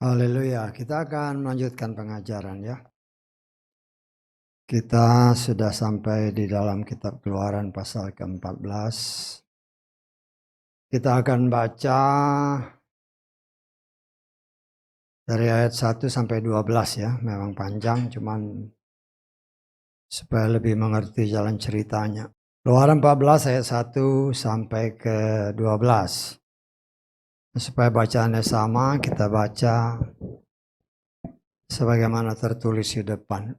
Haleluya, kita akan melanjutkan pengajaran ya. Kita sudah sampai di dalam kitab Keluaran pasal ke-14. Kita akan baca dari ayat 1 sampai 12 ya. Memang panjang, cuman supaya lebih mengerti jalan ceritanya. Keluaran 14 ayat 1 sampai ke 12. Supaya bacaannya sama, kita baca sebagaimana tertulis di depan.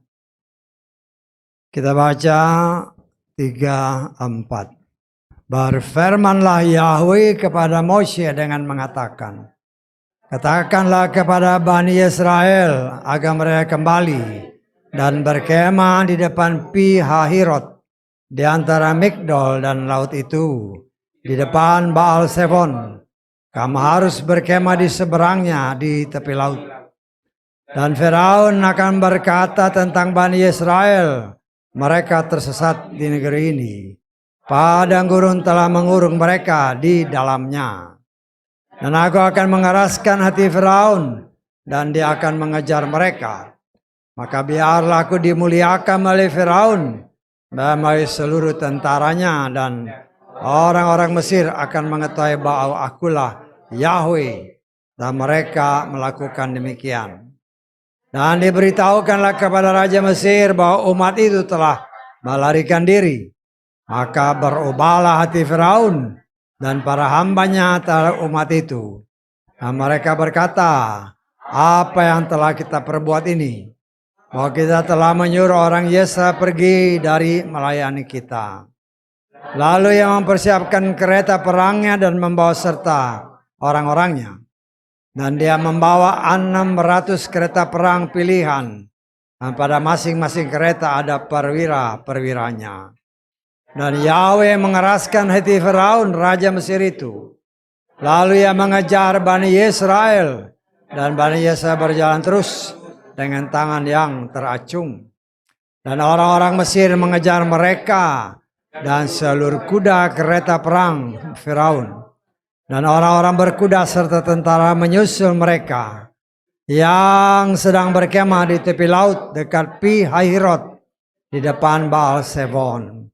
Kita baca 3-4. Berfirmanlah Yahweh kepada Moshe dengan mengatakan, katakanlah kepada Bani Israel agar mereka kembali dan berkemah di depan Pi Hahirot, di antara Migdol dan laut itu, di depan Baal Sevon. Kamu harus berkemah di seberangnya di tepi laut. Dan Firaun akan berkata tentang Bani Israel, mereka tersesat di negeri ini. Padang gurun telah mengurung mereka di dalamnya. Dan aku akan mengeraskan hati Firaun, dan dia akan mengejar mereka. Maka biarlah aku dimuliakan oleh Firaun, dan oleh seluruh tentaranya, dan orang-orang Mesir akan mengetahui bahwa akulah Yahweh, dan mereka melakukan demikian. Dan diberitahukanlah kepada Raja Mesir bahwa umat itu telah melarikan diri. Maka berubahlah hati Firaun dan para hambanya terhadap umat itu. Dan mereka berkata, apa yang telah kita perbuat ini? Bahwa kita telah menyuruh orang Yesa pergi dari melayani kita. Lalu ia mempersiapkan kereta perangnya dan membawa serta orang-orangnya. Dan dia membawa 600 kereta perang pilihan. Dan pada masing-masing kereta ada perwira-perwiranya. Dan Yahweh mengeraskan hati Firaun, Raja Mesir itu. Lalu ia mengejar Bani Israel. Dan Bani Israel berjalan terus dengan tangan yang teracung. Dan orang-orang Mesir mengejar mereka. Dan seluruh kuda kereta perang Firaun. Dan orang-orang berkuda serta tentara menyusul mereka yang sedang berkemah di tepi laut dekat Pi Hahirot di depan Baal Sevon.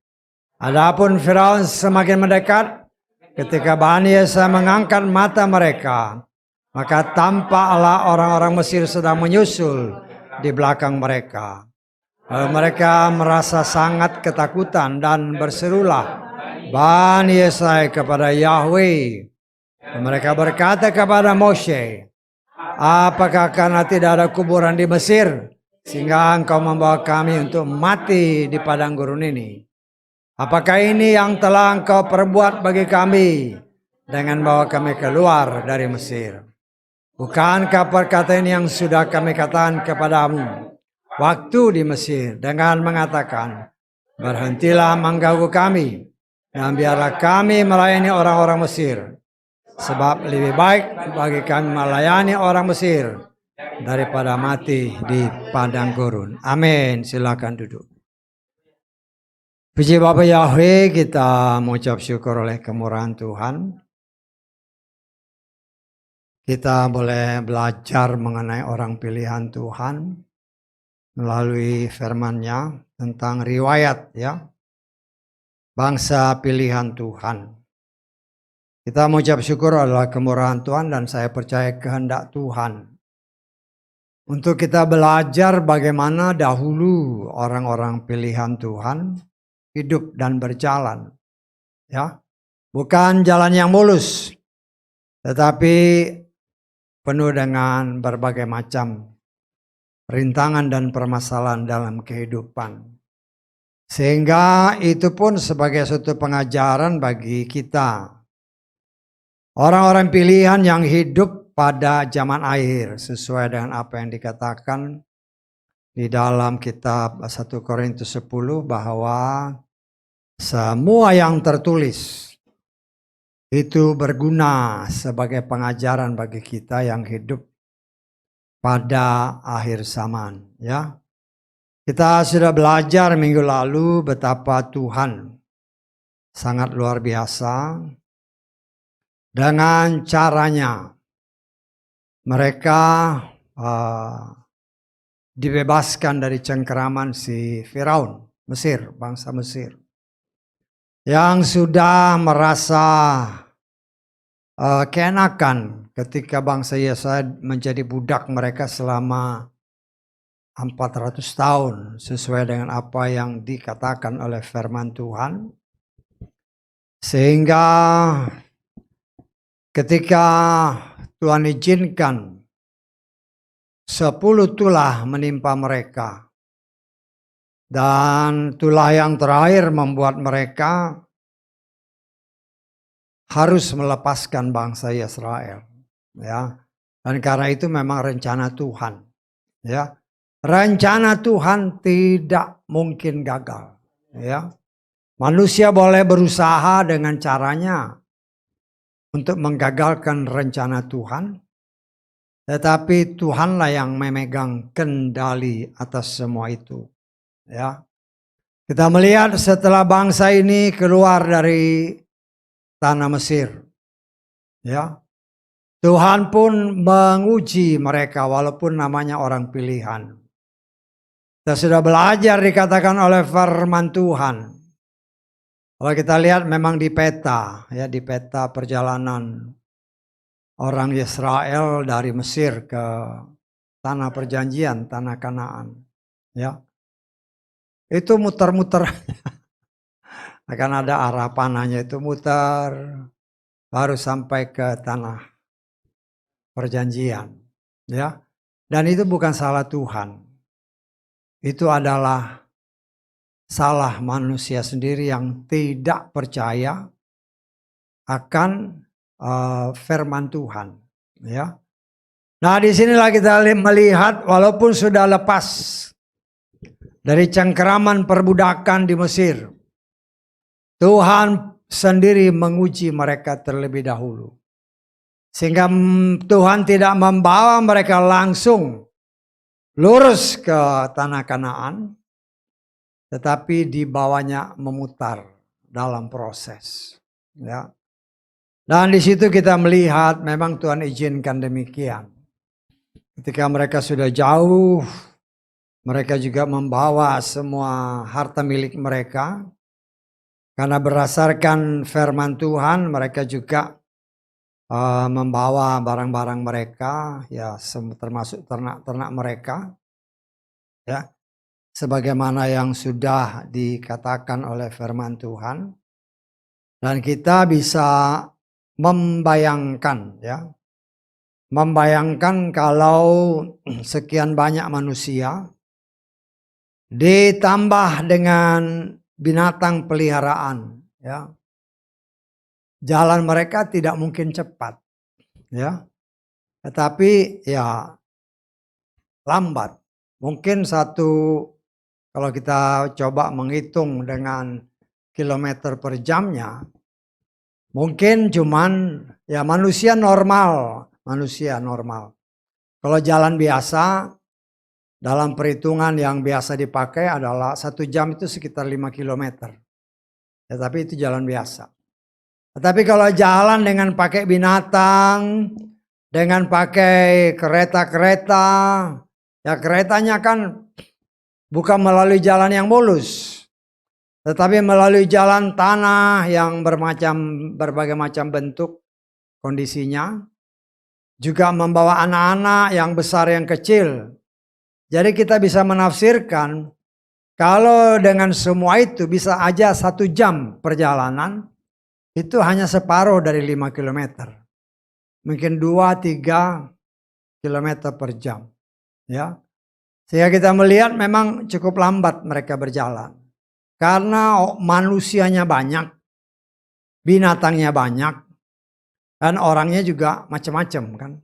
Adapun Firaun semakin mendekat, ketika Bani Israel mengangkat mata mereka, maka tampaklah orang-orang Mesir sedang menyusul di belakang mereka. Lalu mereka merasa sangat ketakutan dan berserulah Bani Israel kepada Yahweh. Mereka berkata kepada Moshe, apakah karena tidak ada kuburan di Mesir, sehingga engkau membawa kami untuk mati di padang gurun ini? Apakah ini yang telah engkau perbuat bagi kami dengan bawa kami keluar dari Mesir? Bukankah perkataan ini yang sudah kami katakan kepadamu waktu di Mesir dengan mengatakan, berhentilah mengganggu kami dan biarlah kami melayani orang-orang Mesir. Sebab lebih baik bagi kami melayani orang Mesir daripada mati di padang gurun. Amin. Silakan duduk. Puji Bapa Yahweh, kita mengucap syukur oleh kemurahan Tuhan. Kita boleh belajar mengenai orang pilihan Tuhan melalui firman-Nya tentang riwayat ya. Bangsa pilihan Tuhan. Kita mengucap syukur adalah kemurahan Tuhan dan saya percaya kehendak Tuhan. Untuk kita belajar bagaimana dahulu orang-orang pilihan Tuhan hidup dan berjalan. Ya, bukan jalan yang mulus, tetapi penuh dengan berbagai macam rintangan dan permasalahan dalam kehidupan. Sehingga itu pun sebagai suatu pengajaran bagi kita. Orang-orang pilihan yang hidup pada zaman akhir sesuai dengan apa yang dikatakan di dalam kitab 1 Korintus 10 bahwa semua yang tertulis itu berguna sebagai pengajaran bagi kita yang hidup pada akhir zaman ya. Kita sudah belajar minggu lalu betapa Tuhan sangat luar biasa dengan caranya mereka dibebaskan dari cengkeraman si Firaun, Mesir, bangsa Mesir, yang sudah merasa keenakan ketika bangsa Yesaya menjadi budak mereka selama 400 tahun sesuai dengan apa yang dikatakan oleh firman Tuhan. Sehingga ketika Tuhan izinkan 10 tulah menimpa mereka, dan tulah yang terakhir membuat mereka harus melepaskan bangsa Israel, ya. Dan karena itu memang rencana Tuhan, ya. Rencana Tuhan tidak mungkin gagal, ya. Manusia boleh berusaha dengan caranya untuk menggagalkan rencana Tuhan, tetapi Tuhanlah yang memegang kendali atas semua itu, ya. Kita melihat setelah bangsa ini keluar dari tanah Mesir, ya, Tuhan pun menguji mereka walaupun namanya orang pilihan. Kita sudah belajar dikatakan oleh firman Tuhan. Kalau kita lihat memang di peta, ya, di peta perjalanan orang Israel dari Mesir ke tanah perjanjian, tanah Kanaan, ya, itu muter-muter. Akan ada arah panahnya, itu muter baru sampai ke tanah perjanjian, ya. Dan itu bukan salah Tuhan. Itu adalah salah manusia sendiri yang tidak percaya akan firman Tuhan, ya. Nah, disinilah kita melihat walaupun sudah lepas dari cengkeraman perbudakan di Mesir, Tuhan sendiri menguji mereka terlebih dahulu. Sehingga Tuhan tidak membawa mereka langsung lurus ke tanah Kanaan, tetapi dibawanya memutar dalam proses, ya. Dan di situ kita melihat memang Tuhan izinkan demikian. Ketika mereka sudah jauh, mereka juga membawa semua harta milik mereka. Karena berdasarkan firman Tuhan, mereka juga membawa barang-barang mereka, ya, termasuk ternak-ternak mereka, ya, sebagaimana yang sudah dikatakan oleh firman Tuhan. Dan kita bisa membayangkan, ya, membayangkan kalau sekian banyak manusia ditambah dengan binatang peliharaan, ya, jalan mereka tidak mungkin cepat, ya, tetapi ya lambat. Mungkin kalau kita coba menghitung dengan kilometer per jamnya, mungkin cuman ya manusia normal. Kalau jalan biasa, dalam perhitungan yang biasa dipakai adalah 1 jam itu sekitar 5 kilometer. Ya, tapi itu jalan biasa. Tetapi kalau jalan dengan pakai binatang, dengan pakai kereta-kereta, ya keretanya kan bukan melalui jalan yang mulus, tetapi melalui jalan tanah yang berbagai macam bentuk kondisinya, juga membawa anak-anak yang besar yang kecil. Jadi kita bisa menafsirkan kalau dengan semua itu bisa aja 1 jam perjalanan, itu hanya separuh dari 5 kilometer. Mungkin 2-3 kilometer per jam, ya. Sehingga kita melihat memang cukup lambat mereka berjalan. Karena manusianya banyak, binatangnya banyak, dan orangnya juga macam-macam, kan.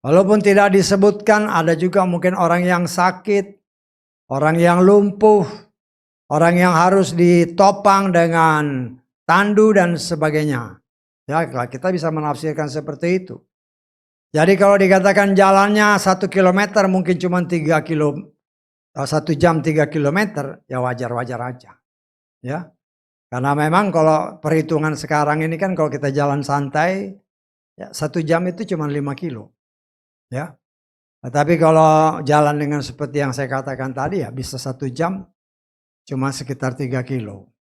Walaupun tidak disebutkan, ada juga mungkin orang yang sakit, orang yang lumpuh, orang yang harus ditopang dengan tandu dan sebagainya. Ya, kita bisa menafsirkan seperti itu. Jadi kalau dikatakan jalannya 1 kilometer mungkin cuma 1 jam 3 kilometer, ya wajar-wajar aja. Ya. Karena memang kalau perhitungan sekarang ini kan kalau kita jalan santai, ya 1 jam itu cuma 5 kilo. Ya. Tapi kalau jalan dengan seperti yang saya katakan tadi ya bisa 1 jam cuma sekitar 3 kilo.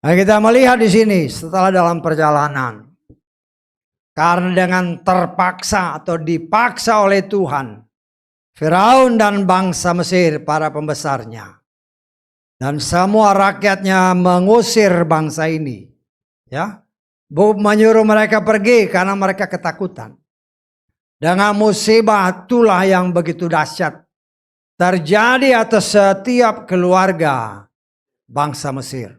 Nah, kita melihat di sini setelah dalam perjalanan. Karena dengan terpaksa atau dipaksa oleh Tuhan, Firaun dan bangsa Mesir, para pembesarnya, dan semua rakyatnya mengusir bangsa ini, ya, menyuruh mereka pergi karena mereka ketakutan. Dengan musibah itulah yang begitu dahsyat terjadi atas setiap keluarga bangsa Mesir.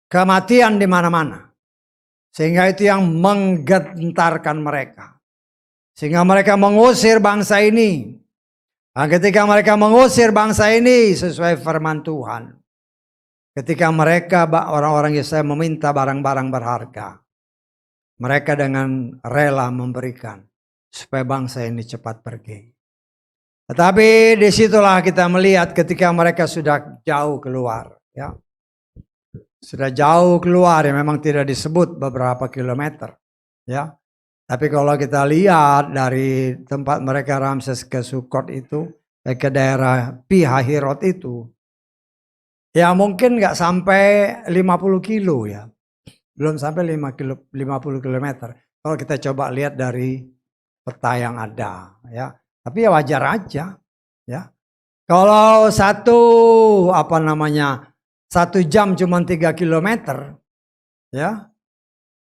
Kematian di mana-mana. Sehingga itu yang menggentarkan mereka. Sehingga mereka mengusir bangsa ini. Nah, ketika mereka mengusir bangsa ini sesuai firman Tuhan. Ketika mereka orang-orang Yesaya meminta barang-barang berharga. Mereka dengan rela memberikan. Supaya bangsa ini cepat pergi. Tetapi disitulah kita melihat ketika mereka sudah jauh keluar. Ya. Sudah jauh keluar ya memang tidak disebut beberapa kilometer. Ya. Tapi kalau kita lihat dari tempat mereka Ramses ke Sukot itu, ke daerah Pihahirot itu, ya mungkin nggak sampai 50 kilo ya. Belum sampai 50 kilometer. Kalau kita coba lihat dari peta yang ada. Ya. Tapi ya wajar aja. Ya. Kalau 1 jam cuma 3 kilometer, ya.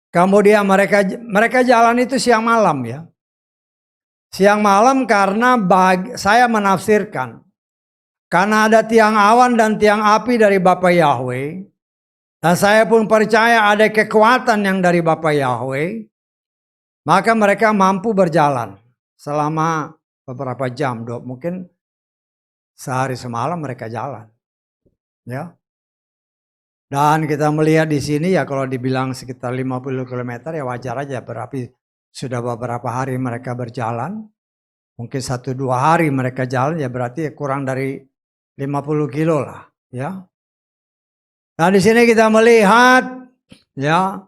Kemudian mereka jalan itu siang malam ya. Siang malam karena saya menafsirkan. Karena ada tiang awan dan tiang api dari Bapa Yahweh. Dan saya pun percaya ada kekuatan yang dari Bapa Yahweh. Maka mereka mampu berjalan selama beberapa jam. Mungkin sehari semalam mereka jalan. Ya. Dan kita melihat di sini ya kalau dibilang sekitar 50 km ya wajar aja, berarti sudah beberapa hari mereka berjalan. Mungkin 1-2 hari mereka jalan ya berarti kurang dari 50 kilo lah ya. Nah di sini kita melihat ya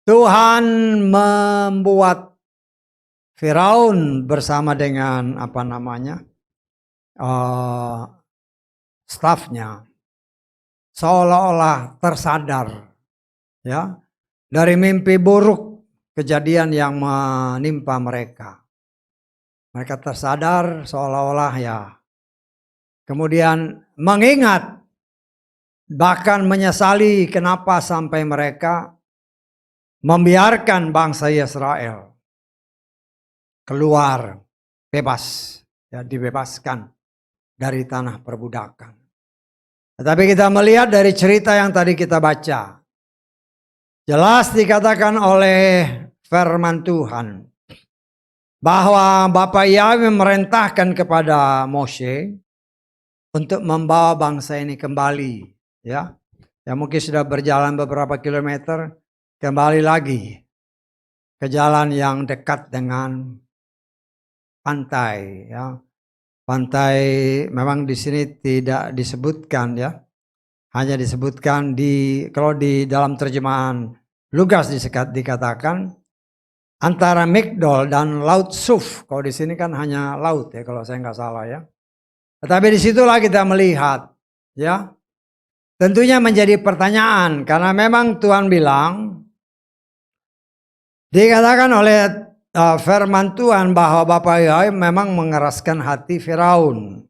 Tuhan membuat Firaun bersama dengan stafnya seolah-olah tersadar ya dari mimpi buruk kejadian yang menimpa mereka. Mereka tersadar seolah-olah ya. Kemudian mengingat bahkan menyesali kenapa sampai mereka membiarkan bangsa Israel keluar bebas ya, dibebaskan dari tanah perbudakan. Tetapi kita melihat dari cerita yang tadi kita baca. Jelas dikatakan oleh firman Tuhan. Bahwa Bapa Yahweh memerintahkan kepada Moshe. Untuk membawa bangsa ini kembali. Ya, mungkin sudah berjalan beberapa kilometer. Kembali lagi. Ke jalan yang dekat dengan pantai. Ya. Pantai memang di sini tidak disebutkan ya. Hanya disebutkan kalau di dalam terjemahan Lukas dikatakan antara Migdol dan Laut Suf. Kalau di sini kan hanya laut ya kalau saya nggak salah ya. Tetapi disitulah kita melihat ya. Tentunya menjadi pertanyaan karena memang Tuhan bilang dikatakan oleh firman Tuhan bahwa Bapa Yahweh memang mengeraskan hati Firaun.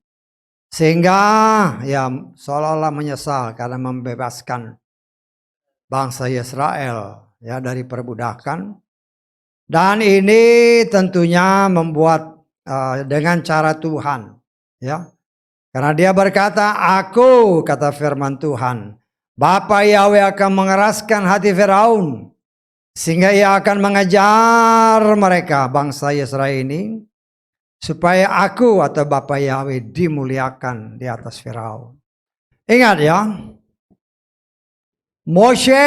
Sehingga ya seolah-olah menyesal karena membebaskan bangsa Israel ya dari perbudakan. Dan ini tentunya membuat dengan cara Tuhan ya. Karena dia berkata, aku kata firman Tuhan, Bapa Yahweh akan mengeraskan hati Firaun. Sehingga ia akan mengejar mereka bangsa Israel ini. Supaya aku atau Bapa Yahweh dimuliakan di atas Firaun. Ingat ya. Moshe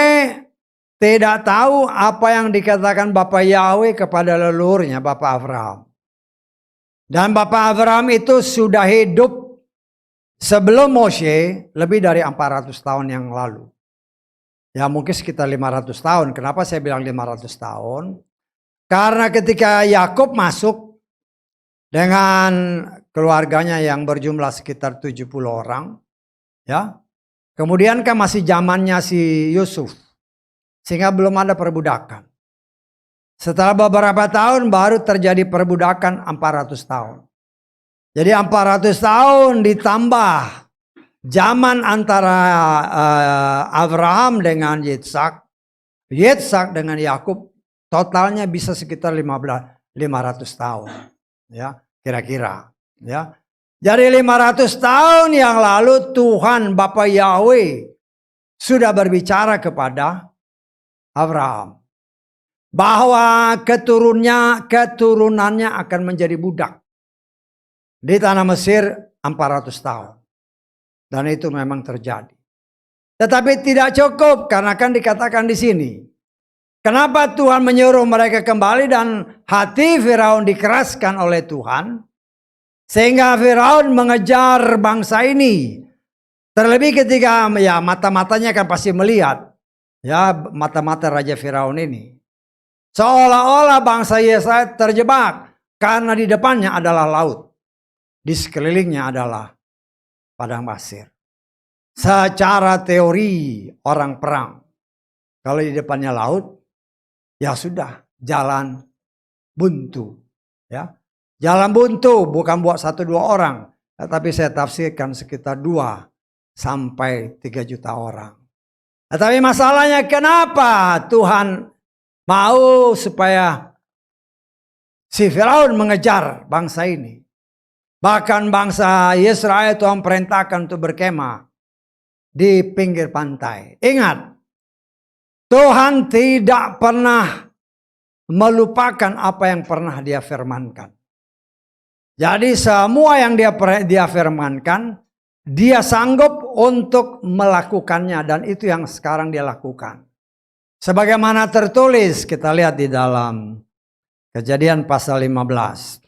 tidak tahu apa yang dikatakan Bapa Yahweh kepada leluhurnya Bapa Abraham. Dan Bapa Abraham itu sudah hidup sebelum Moshe lebih dari 400 tahun yang lalu. Ya mungkin sekitar 500 tahun. Kenapa saya bilang 500 tahun? Karena ketika Yakub masuk dengan keluarganya yang berjumlah sekitar 70 orang, ya. Kemudian kan masih zamannya si Yusuf, sehingga belum ada perbudakan. Setelah beberapa tahun baru terjadi perbudakan 400 tahun. Jadi 400 tahun ditambah zaman antara Abraham dengan Yitzhak dengan Yakub, totalnya bisa sekitar 500 tahun. Ya, kira-kira. Ya. Jadi 500 tahun yang lalu Tuhan Bapa Yahweh sudah berbicara kepada Abraham bahwa keturunannya akan menjadi budak di tanah Mesir 400 tahun. Dan itu memang terjadi. Tetapi tidak cukup karena kan dikatakan di sini. Kenapa Tuhan menyuruh mereka kembali dan hati Firaun dikeraskan oleh Tuhan? Sehingga Firaun mengejar bangsa ini. Terlebih ketika ya mata-matanya kan pasti melihat. Ya mata-mata Raja Firaun ini. Seolah-olah bangsa Yesaya terjebak karena di depannya adalah laut. Di sekelilingnya adalah padang pasir. Secara teori orang perang. Kalau di depannya laut, ya sudah jalan buntu. Ya, jalan buntu bukan buat 1-2 orang. Tapi saya tafsirkan sekitar 2 sampai 3 juta orang. Tapi masalahnya kenapa Tuhan mau supaya si Firaun mengejar bangsa ini. Bahkan bangsa Israel Tuhan perintahkan untuk berkemah di pinggir pantai. Ingat, Tuhan tidak pernah melupakan apa yang pernah dia firmankan. Jadi semua yang dia firmankan, dia sanggup untuk melakukannya. Dan itu yang sekarang dia lakukan. Sebagaimana tertulis, kita lihat di dalam Kejadian pasal 15.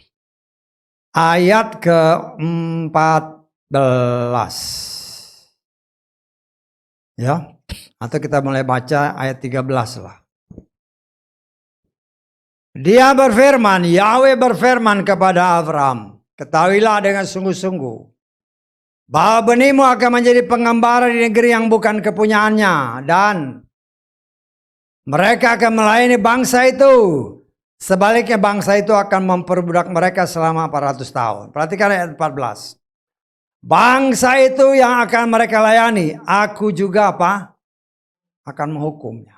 Ayat ke-14. Ya, atau kita mulai baca ayat 13 lah. Dia berfirman, Yahweh berfirman kepada Abraham, ketahuilah dengan sungguh-sungguh bahwa benihmu akan menjadi pengembara di negeri yang bukan kepunyaannya, dan mereka akan melayani bangsa itu. Sebaliknya bangsa itu akan memperbudak mereka selama 400 tahun. Perhatikan ayat 14. Bangsa itu yang akan mereka layani, aku juga apa? Akan menghukumnya.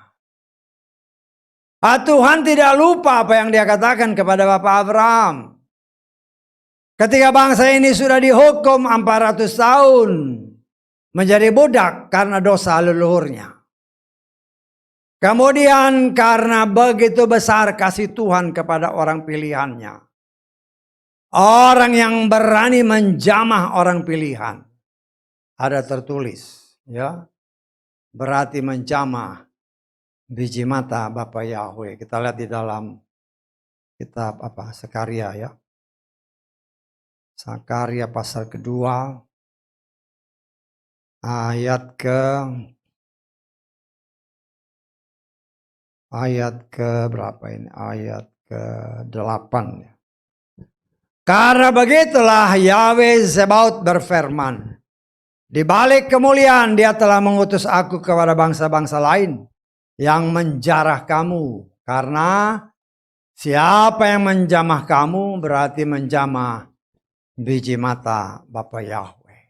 Tuhan tidak lupa apa yang dia katakan kepada Bapak Abraham. Ketika bangsa ini sudah dihukum 400 tahun menjadi budak karena dosa leluhurnya. Kemudian karena begitu besar kasih Tuhan kepada orang pilihannya. Orang yang berani menjamah orang pilihan. Ada tertulis, ya. Berarti menjamah biji mata Bapa Yahweh. Kita lihat di dalam kitab Sakaria, ya. Sakaria pasal kedua ayat ke berapa ini? Ayat ke-8, ya. Karena begitulah Yahweh Zebaot berfirman, di balik kemuliaan dia telah mengutus aku kepada bangsa-bangsa lain yang menjarah kamu. Karena siapa yang menjamah kamu berarti menjamah biji mata Bapa Yahweh.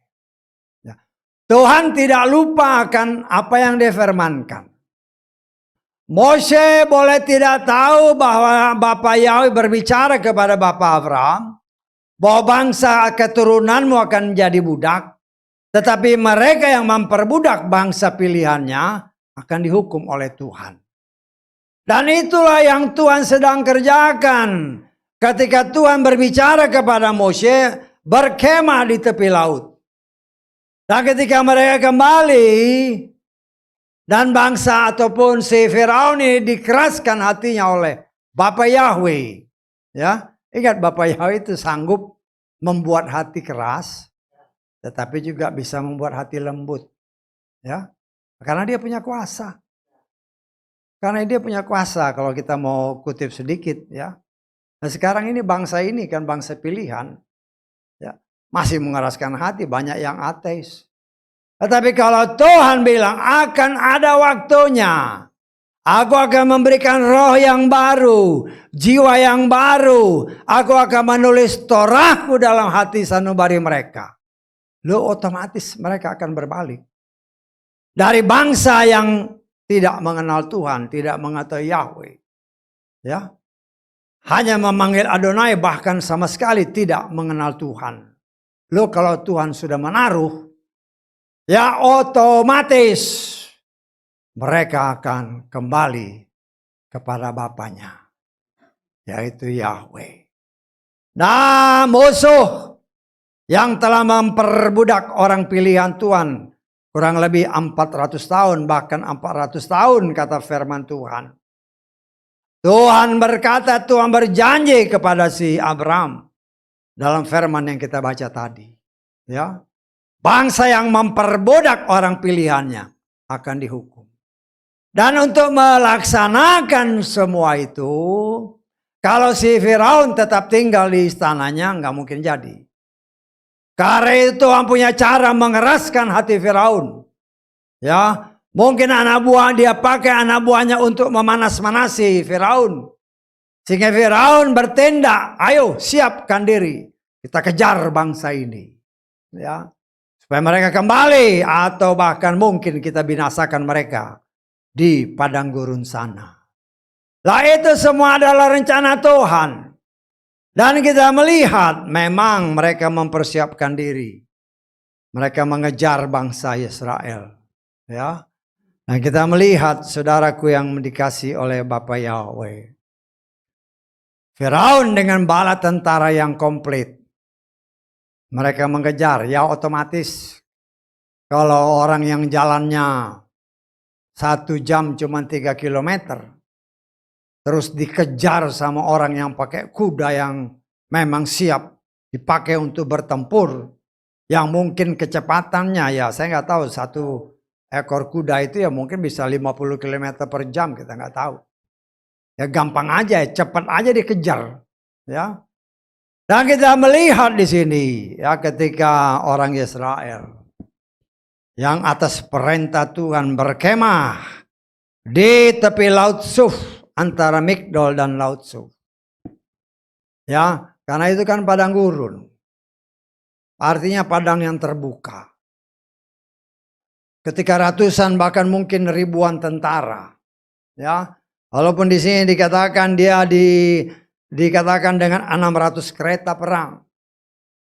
Ya. Tuhan tidak lupa akan apa yang difirmankan. Moshe boleh tidak tahu bahwa Bapa Yahweh berbicara kepada Bapa Abraham bahwa bangsa keturunanmu akan menjadi budak, tetapi mereka yang memperbudak bangsa pilihannya akan dihukum oleh Tuhan. Dan itulah yang Tuhan sedang kerjakan ketika Tuhan berbicara kepada Moshe berkemah di tepi laut. Dan ketika mereka kembali, dan bangsa ataupun si Firaun ini dikeraskan hatinya oleh Bapa Yahweh. Ya, ingat Bapa Yahweh itu sanggup membuat hati keras, tetapi juga bisa membuat hati lembut. Ya, karena dia punya kuasa. Karena dia punya kuasa, kalau kita mau kutip sedikit ya. Nah sekarang ini bangsa ini kan bangsa pilihan. Ya, masih mengeraskan hati, banyak yang ateis. Tetapi kalau Tuhan bilang akan ada waktunya. Aku akan memberikan roh yang baru, jiwa yang baru. Aku akan menulis Torahku dalam hati sanubari mereka. Lo otomatis mereka akan berbalik. Dari bangsa yang tidak mengenal Tuhan, tidak mengetahui Yahweh. Ya. Hanya memanggil Adonai, bahkan sama sekali tidak mengenal Tuhan. Lo kalau Tuhan sudah menaruh, ya otomatis mereka akan kembali kepada Bapaknya, yaitu Yahweh. Nah, musuh yang telah memperbudak orang pilihan Tuhan kurang lebih 400 tahun, bahkan 400 tahun kata firman Tuhan. Tuhan berkata, Tuhan berjanji kepada si Abraham dalam firman yang kita baca tadi. Ya, bangsa yang memperbudak orang pilihannya akan dihukum. Dan untuk melaksanakan semua itu, kalau si Firaun tetap tinggal di istananya, nggak mungkin jadi. Karena itu Tuhan punya cara mengeraskan hati Firaun. Ya, mungkin anak buah dia pakai anak buahnya untuk memanas-manasi Firaun. Sehingga Firaun bertindak, ayo siapkan diri, kita kejar bangsa ini. Ya, supaya mereka kembali atau bahkan mungkin kita binasakan mereka di padang gurun sana. Lah itu semua adalah rencana Tuhan. Dan kita melihat memang mereka mempersiapkan diri. Mereka mengejar bangsa Israel. Ya. Dan kita melihat saudaraku yang dikasih oleh Bapa Yahweh. Firaun dengan bala tentara yang komplit. Mereka mengejar, ya otomatis. Kalau orang yang jalannya 1 jam cuma 3 kilometer. Terus dikejar sama orang yang pakai kuda yang memang siap dipakai untuk bertempur. Yang mungkin kecepatannya ya saya nggak tahu, 1 ekor kuda itu ya mungkin bisa 50 km per jam, kita nggak tahu. Ya gampang aja, cepat aja dikejar. Ya. Dan kita melihat di sini ya ketika orang Israel yang atas perintah Tuhan berkemah di tepi Laut Suf antara Migdol dan Laut Suf. Ya, karena itu kan padang gurun. Artinya padang yang terbuka. Ketika ratusan bahkan mungkin ribuan tentara. Ya, walaupun di sini dikatakan dia dikatakan dengan 600 kereta perang.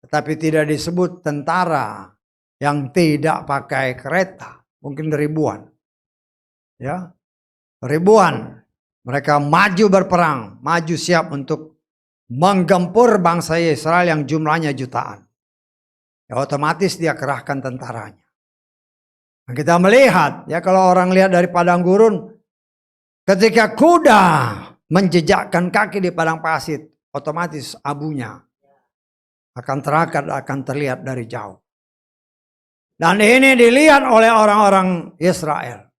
Tetapi tidak disebut tentara yang tidak pakai kereta, mungkin ribuan. Ya. Ribuan. Mereka maju berperang, maju siap untuk menggempur bangsa Israel yang jumlahnya jutaan. Ya, otomatis dia kerahkan tentaranya. Nah, kita melihat ya kalau orang lihat dari padang gurun, ketika kuda menjejakkan kaki di padang pasir, otomatis abunya akan terangkat, akan terlihat dari jauh. Dan ini dilihat oleh orang-orang Israel.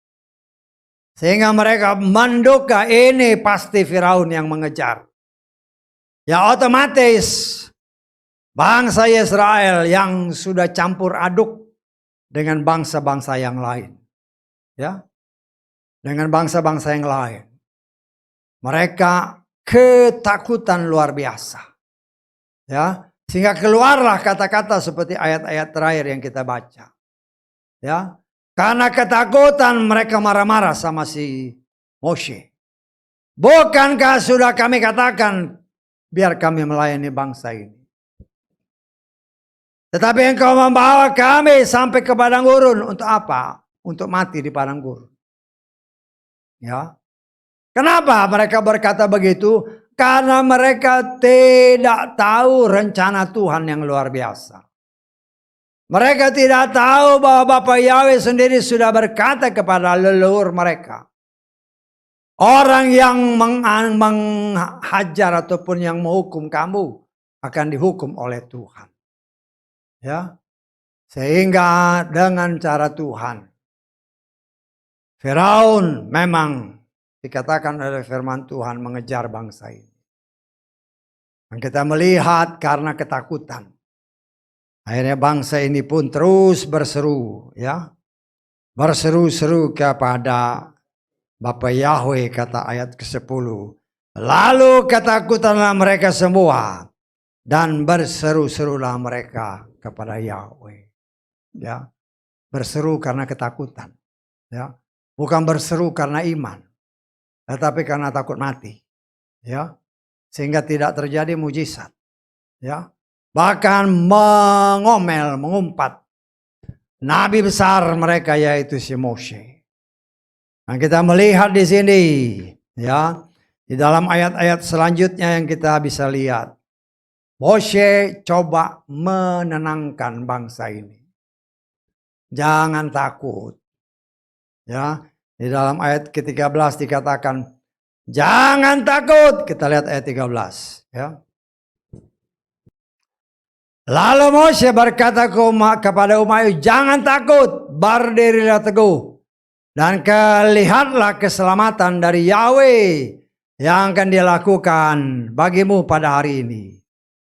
Sehingga mereka menduga ini pasti Firaun yang mengejar. Ya otomatis bangsa Israel yang sudah campur aduk dengan bangsa-bangsa yang lain. Ya. Dengan bangsa-bangsa yang lain. Mereka ketakutan luar biasa. Ya. Sehingga keluarlah kata-kata seperti ayat-ayat terakhir yang kita baca. Ya, karena ketakutan mereka marah-marah sama si Moshe. Bukankah sudah kami katakan biar kami melayani bangsa ini? Tetapi engkau membawa kami sampai ke padang gurun untuk apa? Untuk mati di padang gurun. Ya. Kenapa mereka berkata begitu? Karena mereka tidak tahu rencana Tuhan yang luar biasa. Mereka tidak tahu bahwa Bapa Yahweh sendiri sudah berkata kepada leluhur mereka. Orang yang menghajar ataupun yang menghukum kamu akan dihukum oleh Tuhan. Ya. Sehingga dengan cara Tuhan, Firaun memang dikatakan oleh firman Tuhan mengejar bangsa ini. Dan kita melihat karena ketakutan. Akhirnya bangsa ini pun terus berseru, ya. Berseru-seru kepada Bapa Yahweh, kata ayat ke-10. Lalu ketakutanlah mereka semua dan berseru-serulah mereka kepada Yahweh. Ya. Berseru karena ketakutan, ya. Bukan berseru karena iman, tetapi karena takut mati, ya. Sehingga tidak terjadi mujizat, ya. Bahkan mengomel, mengumpat nabi besar mereka, yaitu si Moshe. Nah, kita melihat di sini, ya, di dalam ayat-ayat selanjutnya yang kita bisa lihat, Moshe coba menenangkan bangsa ini. Jangan takut, ya. Di dalam ayat ke-13 dikatakan, jangan takut. Kita lihat ayat 13, ya. Lalu Moshe berkata kepada umat, jangan takut, berdirilah teguh, dan lihatlah keselamatan dari Yahweh yang akan dilakukan bagimu pada hari ini.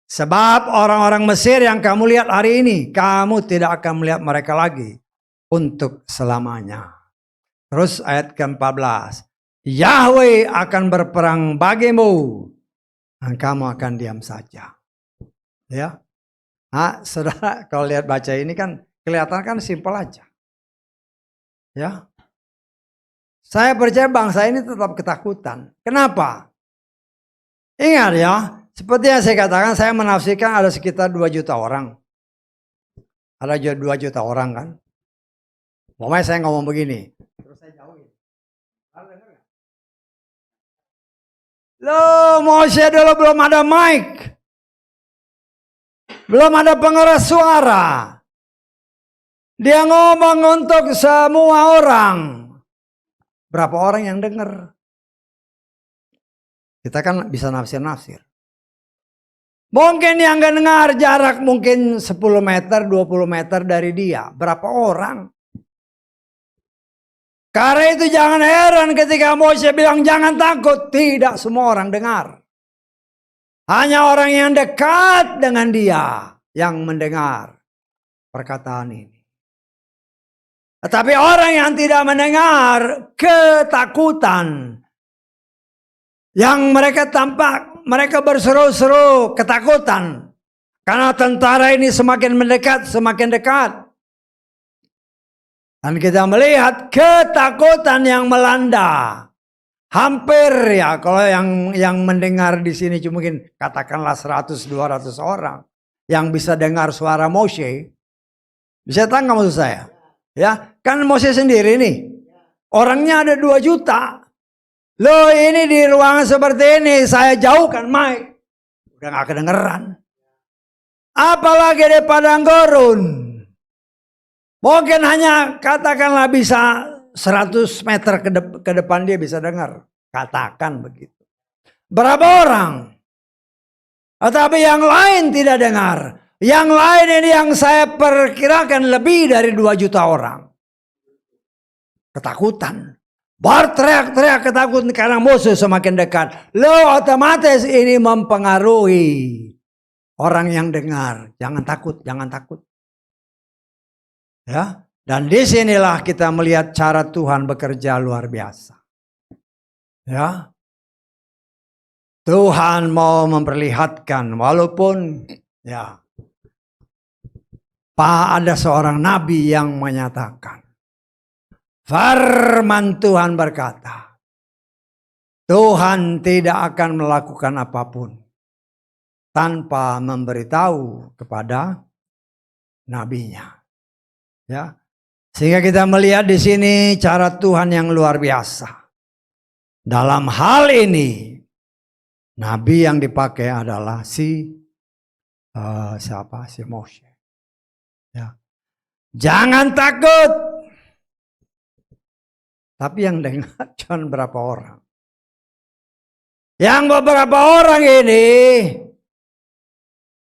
Sebab orang-orang Mesir yang kamu lihat hari ini, kamu tidak akan melihat mereka lagi untuk selamanya. Terus ayat ke-14, Yahweh akan berperang bagimu, dan kamu akan diam saja. Ya. Nah, saudara, kalau lihat baca ini kan kelihatan kan simpel aja. Ya. Saya percaya bangsa ini tetap ketakutan. Kenapa? Ingat ya, seperti yang saya katakan, saya menafsirkan ada sekitar 2 juta orang. Ada 2 juta orang kan. Pokoknya saya ngomong begini. Terus saya jauhin. Loh, Moshe dulu belum ada mic. Belum ada pengeras suara. Dia ngomong untuk semua orang. Berapa orang yang dengar? Kita kan bisa nafsir-nafsir. Mungkin yang gak dengar jarak mungkin 10 meter, 20 meter dari dia. Berapa orang? Karena itu jangan heran ketika Moshe bilang jangan takut. Tidak semua orang dengar. Hanya orang yang dekat dengan dia yang mendengar perkataan ini. Tetapi orang yang tidak mendengar, ketakutan. Yang mereka tampak, mereka berseru-seru ketakutan. Karena tentara ini semakin mendekat, semakin dekat. Dan kita melihat ketakutan yang melanda. Hampir ya, kalau yang mendengar di sini cuma mungkin katakanlah 100-200 orang yang bisa dengar suara Moshe. Bisa tahu nggak maksud saya? Ya, kan Moshe sendiri nih. Orangnya ada 2 juta. Loh, ini di ruangan seperti ini saya jauhkan mic. Udah nggak kedengeran. Apalagi di padang gurun. Mungkin hanya katakanlah bisa 100 meter ke depan dia bisa dengar. Katakan begitu. Berapa orang? Tetapi yang lain tidak dengar. Yang lain ini yang saya perkirakan lebih dari 2 juta orang. Ketakutan. Berteriak-teriak ketakutan karena musuh semakin dekat. Lo otomatis ini mempengaruhi orang yang dengar. Jangan takut, jangan takut. Ya. Dan disinilah kita melihat cara Tuhan bekerja luar biasa. Ya, Tuhan mau memperlihatkan walaupun ya ada seorang nabi yang menyatakan, firman Tuhan berkata, Tuhan tidak akan melakukan apapun tanpa memberitahu kepada nabinya. Ya. Sehingga kita melihat di sini cara Tuhan yang luar biasa. Dalam hal ini, nabi yang dipakai adalah si Moshe. Ya. Jangan takut. Tapi yang dengar cuma berapa orang. Yang beberapa orang ini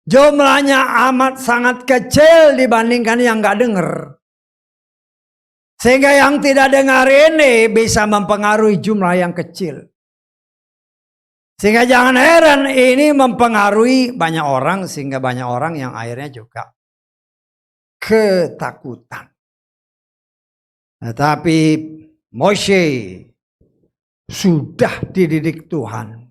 jumlahnya amat sangat kecil dibandingkan yang gak dengar. Sehingga yang tidak dengar ini bisa mempengaruhi jumlah yang kecil. Sehingga jangan heran ini mempengaruhi banyak orang. Sehingga banyak orang yang akhirnya juga ketakutan. Tetapi Moshe sudah dididik Tuhan.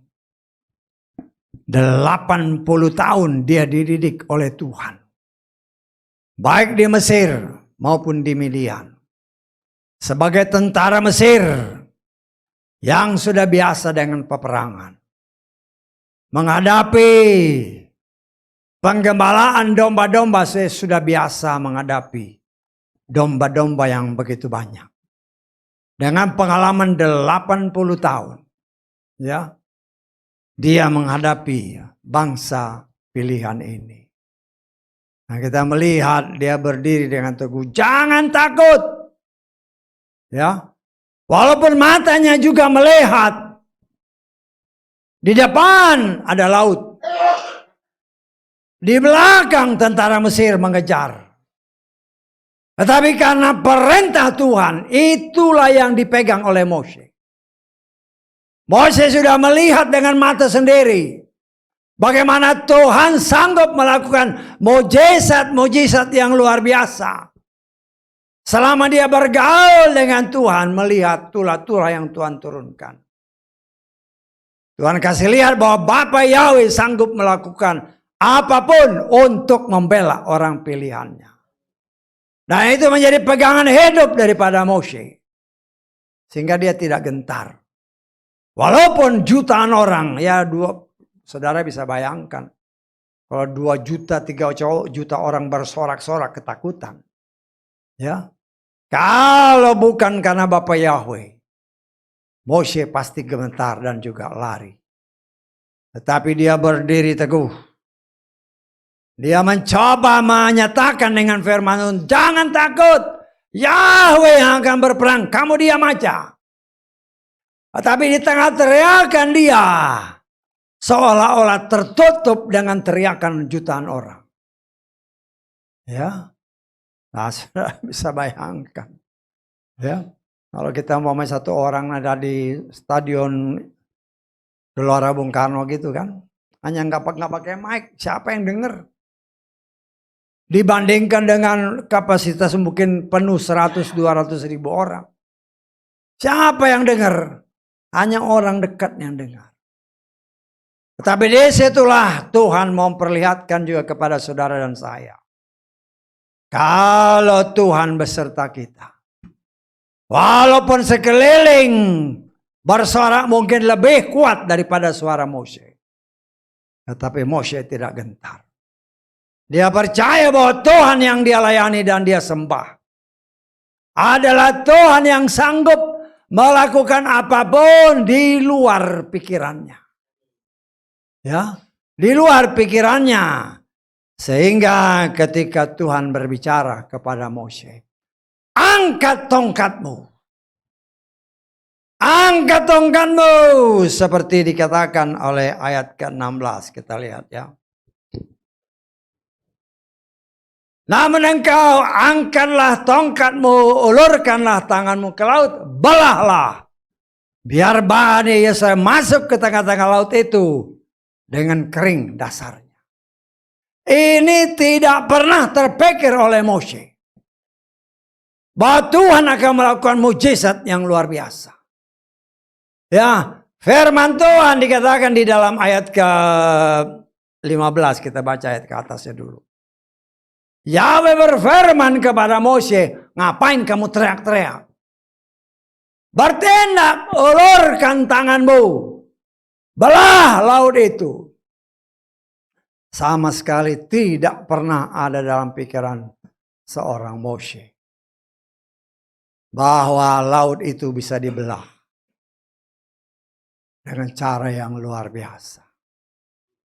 80 tahun dia dididik oleh Tuhan. Baik di Mesir maupun di Midian. Sebagai tentara Mesir yang sudah biasa dengan peperangan. Menghadapi penggembalaan domba-domba, saya sudah biasa menghadapi domba-domba yang begitu banyak. Dengan pengalaman 80 tahun. Ya, dia menghadapi bangsa pilihan ini. Nah, kita melihat dia berdiri dengan teguh. Jangan takut. Ya, walaupun matanya juga melihat. Di depan ada laut. Di belakang tentara Mesir mengejar. Tetapi karena perintah Tuhan, itulah yang dipegang oleh Moshe. Moshe sudah melihat dengan mata sendiri. Bagaimana Tuhan sanggup melakukan mujizat-mujizat yang luar biasa. Selama dia bergaul dengan Tuhan, melihat tulah-tulah yang Tuhan turunkan. Tuhan kasih lihat bahwa Bapa Yahweh sanggup melakukan apapun untuk membela orang pilihannya. Dan itu menjadi pegangan hidup daripada Moshe. Sehingga dia tidak gentar. Walaupun jutaan orang, ya saudara bisa bayangkan. Kalau 2 juta, 3 juta orang bersorak-sorak ketakutan. Ya, kalau bukan karena Bapa Yahweh, Moshe pasti gemetar dan juga lari. Tetapi dia berdiri teguh. Dia mencoba menyatakan dengan firman, jangan takut. Yahweh yang akan berperang, kamu diam aja. Tetapi di tengah teriakan dia, seolah-olah tertutup dengan teriakan jutaan orang. Ya, nah, sudah bisa bayangkan. Ya, kalau kita mau main satu orang ada di stadion Gelora Bung Karno gitu kan, hanya nggak pakai mic, siapa yang dengar? Dibandingkan dengan kapasitas mungkin penuh 100-200 ribu orang. Siapa yang dengar? Hanya orang dekat yang dengar. Tetapi di situlah Tuhan mau memperlihatkan juga kepada saudara dan saya. Kalau Tuhan beserta kita. Walaupun sekeliling bersorak mungkin lebih kuat daripada suara Moshe. Tetapi Moshe tidak gentar. Dia percaya bahwa Tuhan yang dia layani dan dia sembah adalah Tuhan yang sanggup melakukan apapun di luar pikirannya. Ya, di luar pikirannya. Sehingga ketika Tuhan berbicara kepada Moshe, angkat tongkatmu. Angkat tongkatmu. Seperti dikatakan oleh ayat ke-16. Kita lihat ya. Namun engkau angkatlah tongkatmu, ulurkanlah tanganmu ke laut, belahlah. Biar Bani Yesaya masuk ke tengah-tengah laut itu dengan kering dasarnya. Ini tidak pernah terpikir oleh Moshe. Bahwa Tuhan akan melakukan mujizat yang luar biasa. Ya, firman Tuhan dikatakan di dalam ayat ke-15. Kita baca ayat ke atasnya dulu. Yahweh berfirman kepada Moshe, ngapain kamu teriak-teriak? Bertindak, ulurkan tanganmu. Belah laut itu. Sama sekali tidak pernah ada dalam pikiran seorang Moshe. Bahwa laut itu bisa dibelah. Dengan cara yang luar biasa.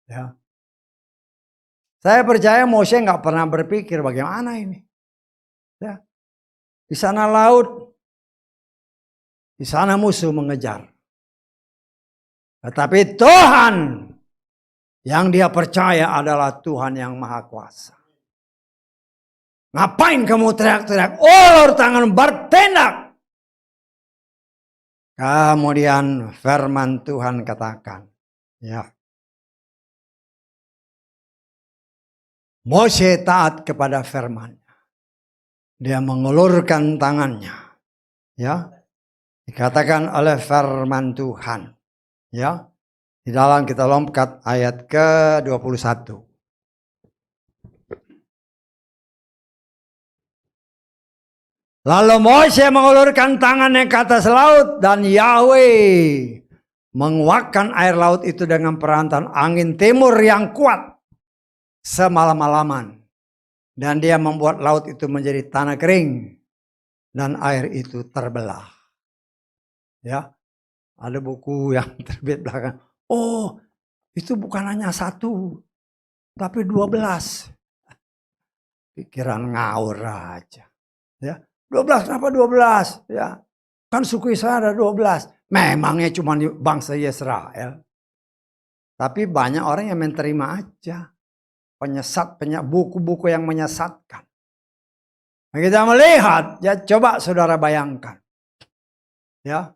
Ya. Saya percaya Moshe nggak pernah berpikir bagaimana ini. Ya. Di sana laut, di sana musuh mengejar. Tetapi Tuhan yang dia percaya adalah Tuhan yang Maha Kuasa. Ngapain kamu teriak-teriak? Ulur tangan bertindak. Kemudian firman Tuhan katakan, ya. Mose taat kepada firman. Dia mengulurkan tangannya. Ya. Dikatakan oleh firman Tuhan. Ya. Di dalam kita lompat ayat ke-21. Lalu Mose mengulurkan tangannya ke atas laut dan Yahweh menguakkan air laut itu dengan perantaraan angin timur yang kuat semalam-malaman. Dan dia membuat laut itu menjadi tanah kering dan air itu terbelah. Ya, ada buku yang terbit belakang. Oh, itu bukan hanya 1, tapi 12. Pikiran ngawur aja. Ya, 12 kenapa 12? Ya, kan suku Israel ada 12. Memangnya cuma bangsa Israel. Tapi banyak orang yang menerima aja. Buku-buku yang menyesatkan. Nah, kita melihat, ya coba saudara bayangkan. Ya,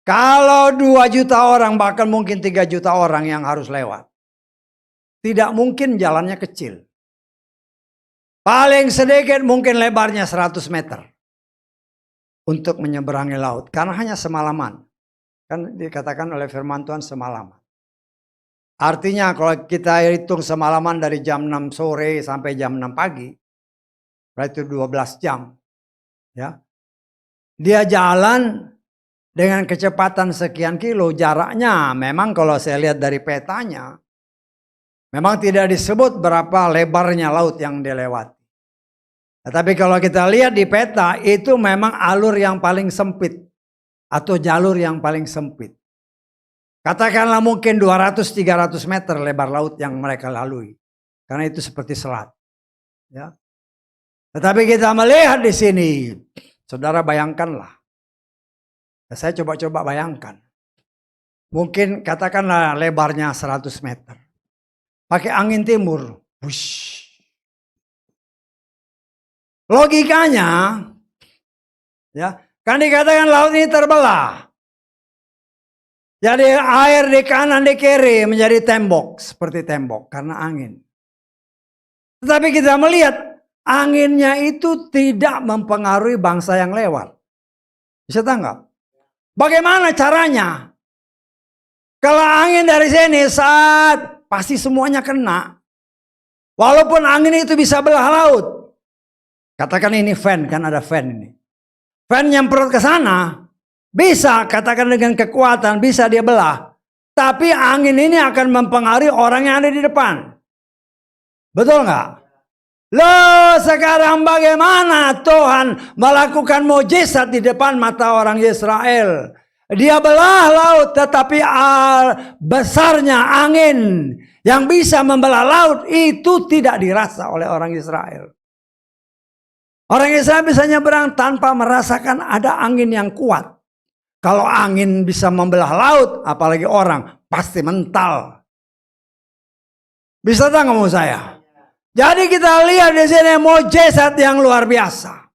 kalau 2 juta orang, bahkan mungkin 3 juta orang yang harus lewat. Tidak mungkin jalannya kecil. Paling sedikit mungkin lebarnya 100 meter. Untuk menyeberangi laut. Karena hanya semalaman. Kan dikatakan oleh firman Tuhan semalaman. Artinya kalau kita hitung semalaman dari jam 6 sore sampai jam 6 pagi. Berarti 12 jam. Ya. Dia jalan dengan kecepatan sekian kilo. Jaraknya memang kalau saya lihat dari petanya. Memang tidak disebut berapa lebarnya laut yang dilewati. Tetapi kalau kita lihat di peta itu memang alur yang paling sempit. Atau jalur yang paling sempit. Katakanlah mungkin 200-300 meter lebar laut yang mereka lalui. Karena itu seperti selat. Ya. Tetapi kita melihat di sini. Saudara bayangkanlah. Saya coba-coba bayangkan. Mungkin katakanlah lebarnya 100 meter. Pakai angin timur. Wush. Logikanya. Ya, kan dikatakan laut ini terbelah. Jadi air di kanan di kiri menjadi tembok. Seperti tembok karena angin. Tetapi kita melihat anginnya itu tidak mempengaruhi bangsa yang lewat. Bisa tanggap? Bagaimana caranya? Kalau angin dari sini saat pasti semuanya kena. Walaupun angin itu bisa belah laut. Katakan ini fan, kan ada fan ini. Fan nyemprot ke sana. Bisa katakan dengan kekuatan, bisa dia belah. Tapi angin ini akan mempengaruhi orang yang ada di depan. Betul nggak? Loh, sekarang bagaimana Tuhan melakukan mukjizat di depan mata orang Israel? Dia belah laut, tetapi besarnya angin yang bisa membelah laut itu tidak dirasa oleh orang Israel. Orang Israel bisa nyeberang tanpa merasakan ada angin yang kuat. Kalau angin bisa membelah laut, apalagi orang, pasti mental. Bisa tak ngomong saya? Jadi kita lihat di sini mukjizat yang luar biasa.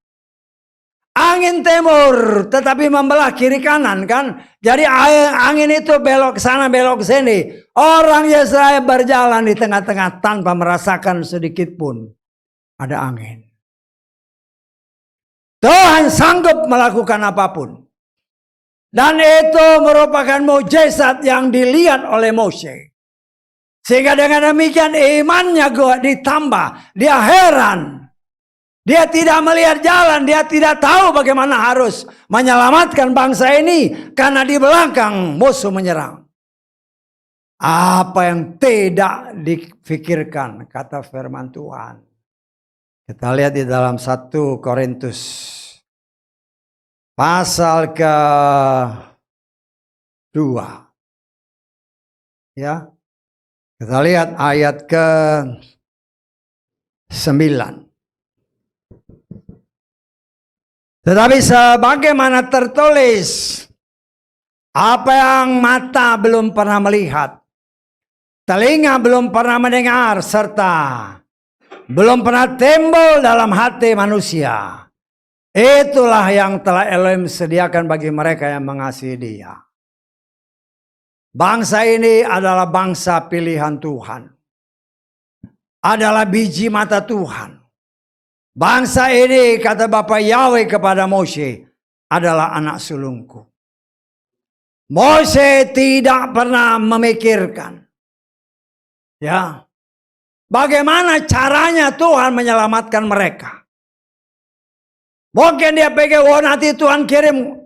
Angin timur, tetapi membelah kiri kanan kan. Jadi angin itu belok ke sana, belok ke sini. Orang Israel berjalan di tengah-tengah tanpa merasakan sedikit pun ada angin. Tuhan sanggup melakukan apapun. Dan itu merupakan mukjizat yang dilihat oleh Mose. Sehingga dengan demikian imannya ditambah. Dia heran. Dia tidak melihat jalan. Dia tidak tahu bagaimana harus menyelamatkan bangsa ini. Karena di belakang musuh menyerang. Apa yang tidak dipikirkan, kata firman Tuhan. Kita lihat di dalam 1 Korintus. Pasal ke-2. Ya. Kita lihat ayat ke-9. Tetapi sebagaimana tertulis, apa yang mata belum pernah melihat, telinga belum pernah mendengar, serta belum pernah timbul dalam hati manusia. Itulah yang telah Elohim sediakan bagi mereka yang mengasihi Dia. Bangsa ini adalah bangsa pilihan Tuhan. Adalah biji mata Tuhan. Bangsa ini, kata Bapa Yahweh kepada Mose, adalah anak sulungku. Mose tidak pernah memikirkan, ya, bagaimana caranya Tuhan menyelamatkan mereka. Mungkin dia pikir, oh nanti Tuhan kirim,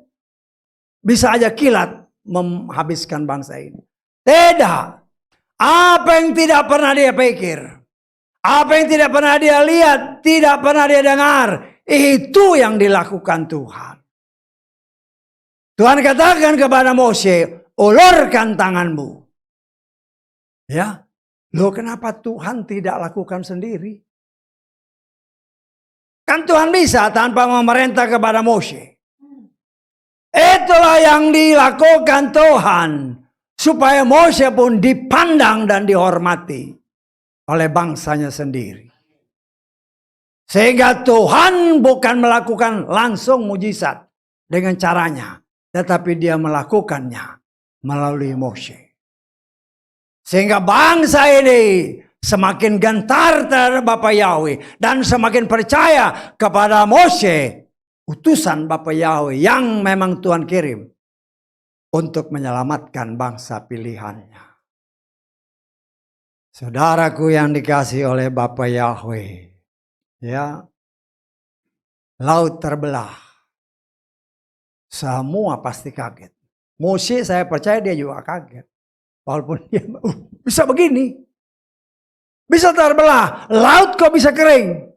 bisa aja kilat menghabiskan bangsa ini. Tidak. Apa yang tidak pernah dia pikir, apa yang tidak pernah dia lihat, tidak pernah dia dengar, itu yang dilakukan Tuhan. Tuhan katakan kepada Mose, ulurkan tanganmu. Ya, loh kenapa Tuhan tidak lakukan sendiri? Kan Tuhan bisa tanpa memerintah kepada Mose. Itulah yang dilakukan Tuhan. Supaya Mose pun dipandang dan dihormati oleh bangsanya sendiri. Sehingga Tuhan bukan melakukan langsung mujizat dengan caranya. Tetapi dia melakukannya melalui Mose. Sehingga bangsa ini semakin gentar terhadap Bapa Yahweh dan semakin percaya kepada Mose, utusan Bapa Yahweh yang memang Tuhan kirim untuk menyelamatkan bangsa pilihannya. Saudaraku yang dikasihi oleh Bapa Yahweh, ya, laut terbelah, semua pasti kaget. Mose saya percaya dia juga kaget, walaupun dia bisa begini. Bisa terbelah, laut kok bisa kering.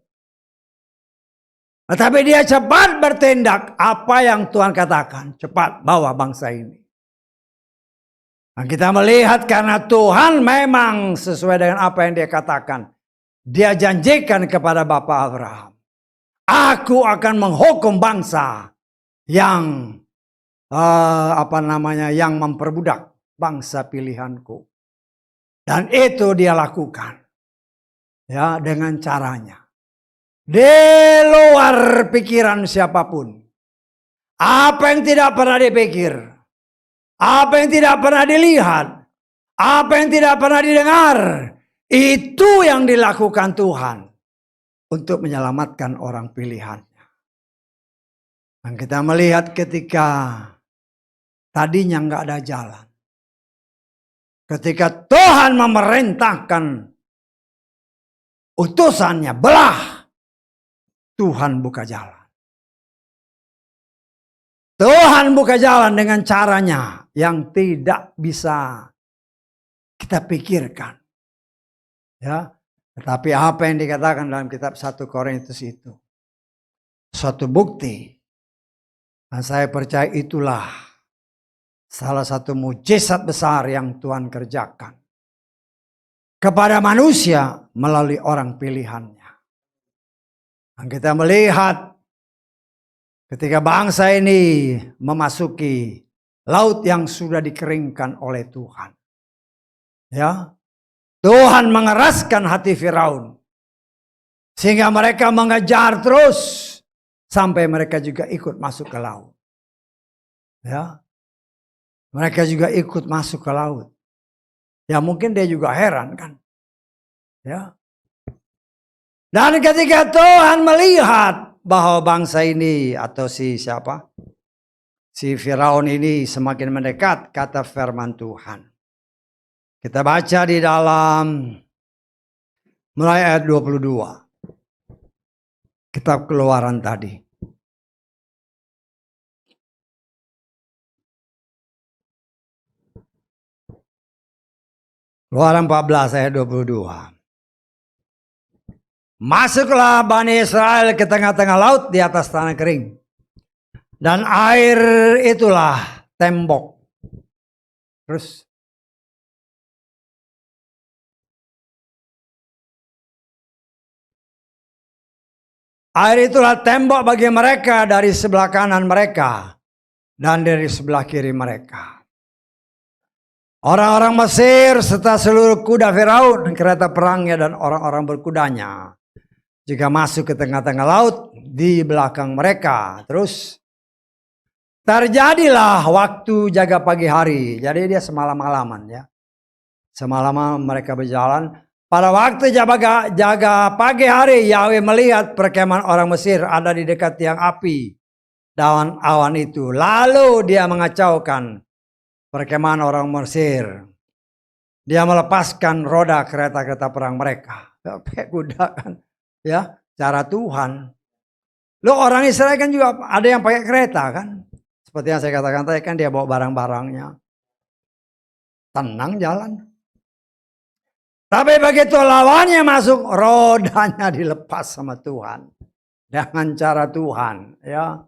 Tetapi dia cepat bertindak. Apa yang Tuhan katakan, cepat bawa bangsa ini. Dan kita melihat karena Tuhan memang sesuai dengan apa yang dia katakan. Dia janjikan kepada Bapak Abraham, aku akan menghukum bangsa yang yang memperbudak bangsa pilihanku. Dan itu dia lakukan. Ya, dengan caranya. Di luar pikiran siapapun. Apa yang tidak pernah dipikir. Apa yang tidak pernah dilihat. Apa yang tidak pernah didengar. Itu yang dilakukan Tuhan. Untuk menyelamatkan orang pilihannya. Dan kita melihat ketika tadinya nggak ada jalan. Ketika Tuhan memerintahkan utusannya belah, Tuhan buka jalan. Tuhan buka jalan dengan caranya yang tidak bisa kita pikirkan. Ya, tetapi apa yang dikatakan dalam kitab 1 Korintus itu suatu bukti. Dan saya percaya itulah salah satu mujizat besar yang Tuhan kerjakan kepada manusia melalui orang pilihannya. Dan kita melihat ketika bangsa ini memasuki laut yang sudah dikeringkan oleh Tuhan. Ya, Tuhan mengeraskan hati Firaun. Sehingga mereka mengejar terus sampai mereka juga ikut masuk ke laut. Ya, mereka juga ikut masuk ke laut. Ya mungkin dia juga heran kan. Ya. Dan ketika Tuhan melihat bahwa bangsa ini atau si Firaun ini semakin mendekat, kata firman Tuhan. Kita baca di dalam mulai ayat 22. Kitab Keluaran tadi. Keluaran 14 ayat 22. Masuklah Bani Israel ke tengah-tengah laut di atas tanah kering. Dan air itulah tembok. Terus. Air itulah tembok bagi mereka dari sebelah kanan mereka. Dan dari sebelah kiri mereka. Orang-orang Mesir serta seluruh kuda Firaun, kereta perangnya dan orang-orang berkudanya juga masuk ke tengah-tengah laut di belakang mereka. Terus terjadilah waktu jaga pagi hari. Jadi dia semalam-malaman ya. Semalaman mereka berjalan. Pada waktu jaga pagi hari, Yahweh melihat perkemahan orang Mesir ada di dekat tiang api dan awan itu. Lalu dia mengacaukan perkemahan orang Mesir. Dia melepaskan roda kereta-kereta perang mereka. Pakai kuda kan. Ya, cara Tuhan. Lo orang Israel kan juga ada yang pakai kereta kan. Seperti yang saya katakan tadi kan dia bawa barang-barangnya. Tenang jalan. Tapi begitu lawannya masuk, rodanya dilepas sama Tuhan. Dengan cara Tuhan. Ya.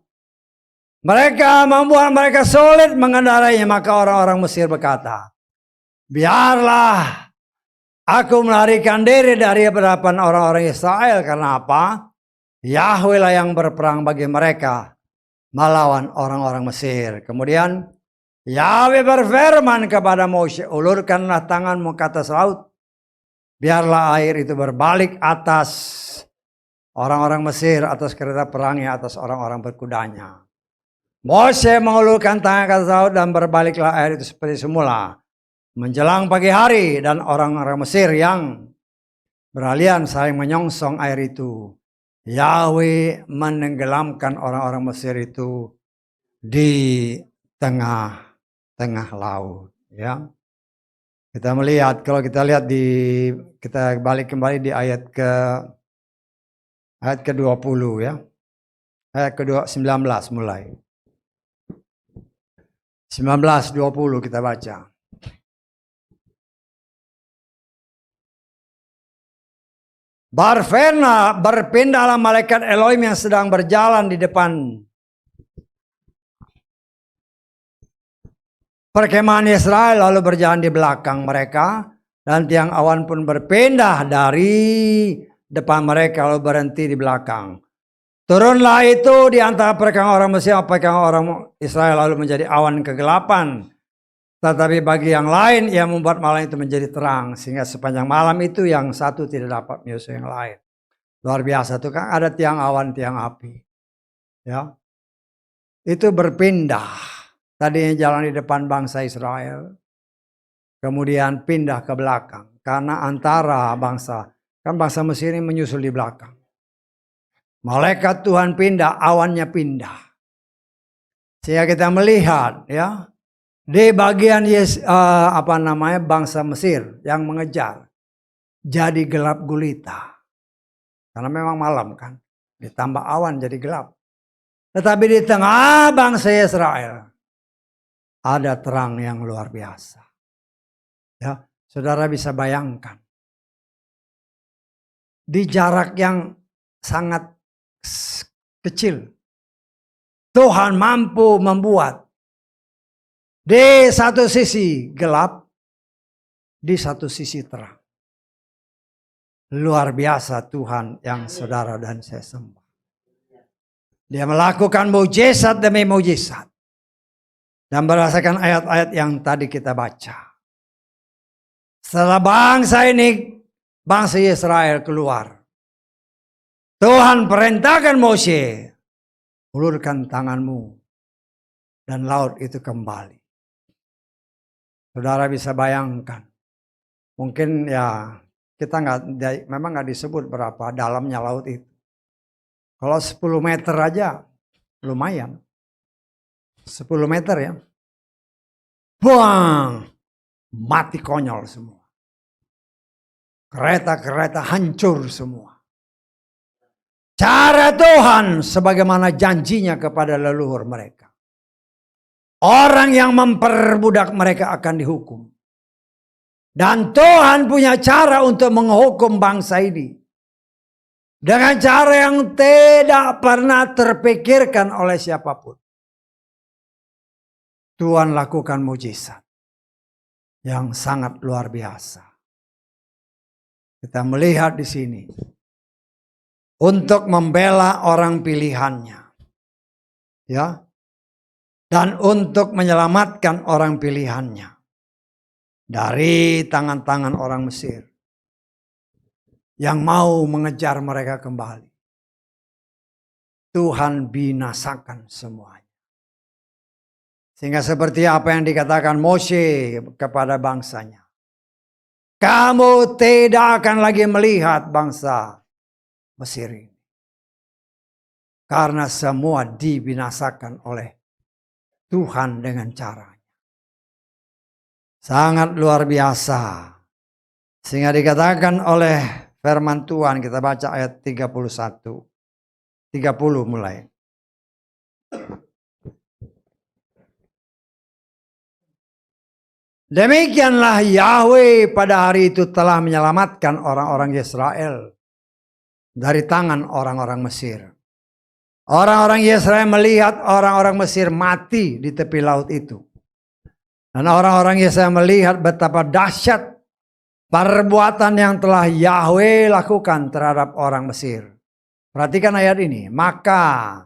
Mereka membuat mereka sulit mengendarainya. Maka orang-orang Mesir berkata, biarlah aku melarikan diri dari hadapan orang-orang Israel. Karena apa? Yahweh lah yang berperang bagi mereka melawan orang-orang Mesir. Kemudian Yahweh berfirman kepada Mose, ulurkanlah tanganmu ke atas laut. Biarlah air itu berbalik atas orang-orang Mesir, atas kereta perangnya, atas orang-orang berkudanya. Mose mengulurkan tangan ke atas laut dan berbaliklah air itu seperti semula. Menjelang pagi hari dan orang-orang Mesir yang beralian saling menyongsong air itu. Yahweh menenggelamkan orang-orang Mesir itu di tengah-tengah laut. Ya, kita melihat kalau kita lihat kita balik kembali di ayat ke-20 ya, ayat ke-19 mulai. 19:20 kita baca. Berpindahlah malaikat Elohim yang sedang berjalan di depan perkemahan Israel lalu berjalan di belakang mereka, dan tiang awan pun berpindah dari depan mereka lalu berhenti di belakang. Turunlah itu di antara perkemahan orang Mesir, perkemahan orang Israel lalu menjadi awan kegelapan. Tetapi bagi yang lain ia membuat malam itu menjadi terang, sehingga sepanjang malam itu yang satu tidak dapat menyusul yang lain. Luar biasa tuh kan, ada tiang awan, tiang api. Ya. Itu berpindah. Tadinya jalan di depan bangsa Israel. Kemudian pindah ke belakang. Karena antara bangsa, kan bangsa Mesir ini menyusul di belakang. Malaikat Tuhan pindah, awannya pindah. Sehingga kita melihat ya, di bagian bangsa Mesir yang mengejar jadi gelap gulita. Karena memang malam kan, ditambah awan jadi gelap. Tetapi di tengah bangsa Israel ada terang yang luar biasa. Ya, saudara bisa bayangkan. Di jarak yang sangat kecil, Tuhan mampu membuat di satu sisi gelap, di satu sisi terang. Luar biasa Tuhan yang saudara dan saya sembah. Dia melakukan mujizat demi mujizat. Dan berdasarkan ayat-ayat yang tadi kita baca. Setelah bangsa ini, bangsa Israel keluar. Tuhan perintahkan Mose, ulurkan tanganmu. Dan laut itu kembali. Saudara bisa bayangkan, mungkin ya kita memang nggak disebut berapa dalamnya laut itu. Kalau 10 meter aja lumayan. 10 meter ya. Buang, mati konyol semua. Kereta-kereta hancur semua. Cara Tuhan sebagaimana janjinya kepada leluhur mereka. Orang yang memperbudak mereka akan dihukum. Dan Tuhan punya cara untuk menghukum bangsa ini. Dengan cara yang tidak pernah terpikirkan oleh siapapun. Tuhan lakukan mujizat yang sangat luar biasa. Kita melihat di sini. Untuk membela orang pilihannya. Ya. Dan untuk menyelamatkan orang pilihannya dari tangan-tangan orang Mesir. yang mau mengejar mereka kembali. Tuhan binasakan semuanya. Sehingga seperti apa yang dikatakan Mose kepada bangsanya. Kamu tidak akan lagi melihat bangsa Mesir ini. Karena semua dibinasakan oleh Tuhan dengan caranya. Sangat luar biasa. Sehingga dikatakan oleh firman Tuhan, kita baca ayat 31. 30 mulai. Demikianlah Yahweh pada hari itu telah menyelamatkan orang-orang Israel dari tangan orang-orang Mesir. Orang-orang Israel melihat orang-orang Mesir mati di tepi laut itu. Dan orang-orang Israel melihat betapa dahsyat perbuatan yang telah Yahweh lakukan terhadap orang Mesir. Perhatikan ayat ini. Maka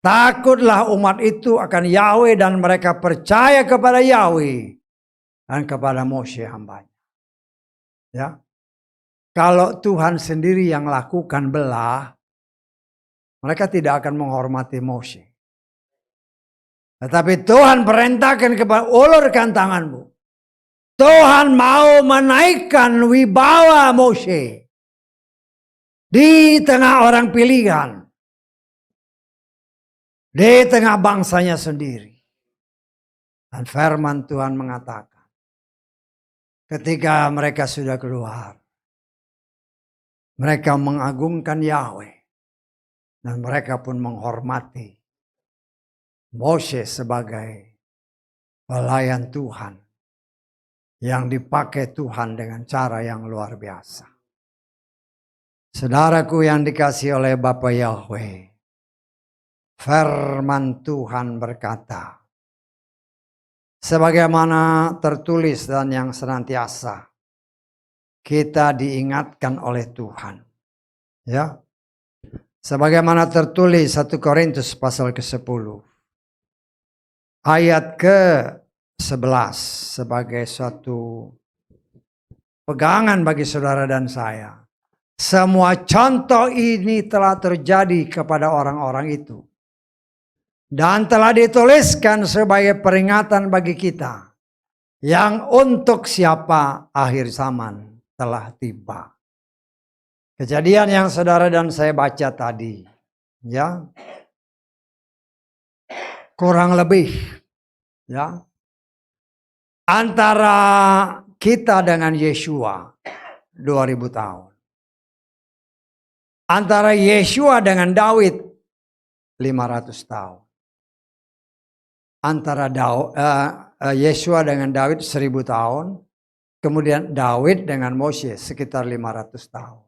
takutlah umat itu akan Yahweh dan mereka percaya kepada Yahweh dan kepada Mose hambanya. Ya. Kalau Tuhan sendiri yang lakukan belah, mereka tidak akan menghormati Mose. Tetapi Tuhan perintahkan kepada ulurkan tanganmu. Tuhan mau menaikkan wibawa Mose di tengah orang pilihan. Di tengah bangsanya sendiri. Dan firman Tuhan mengatakan. Ketika mereka sudah keluar. Mereka mengagungkan Yahweh. Dan mereka pun menghormati Mose sebagai pelayan Tuhan. Yang dipakai Tuhan dengan cara yang luar biasa. Saudaraku yang dikasihi oleh Bapa Yahweh. Firman Tuhan berkata. Sebagaimana tertulis dan yang senantiasa. Kita diingatkan oleh Tuhan. Ya. Sebagaimana tertulis 1 Korintus pasal ke-10. Ayat ke-11 sebagai suatu pegangan bagi saudara dan saya. Semua contoh ini telah terjadi kepada orang-orang itu. Dan telah dituliskan sebagai peringatan bagi kita. Yang untuk siapa akhir zaman telah tiba. Kejadian yang saudara dan saya baca tadi. Ya. Kurang lebih. Ya. Antara kita dengan Yeshua 2000 tahun. Antara Yeshua dengan Daud 500 tahun. Antara Yeshua dengan Daud 1000 tahun. Kemudian Daud dengan Mose sekitar 500 tahun.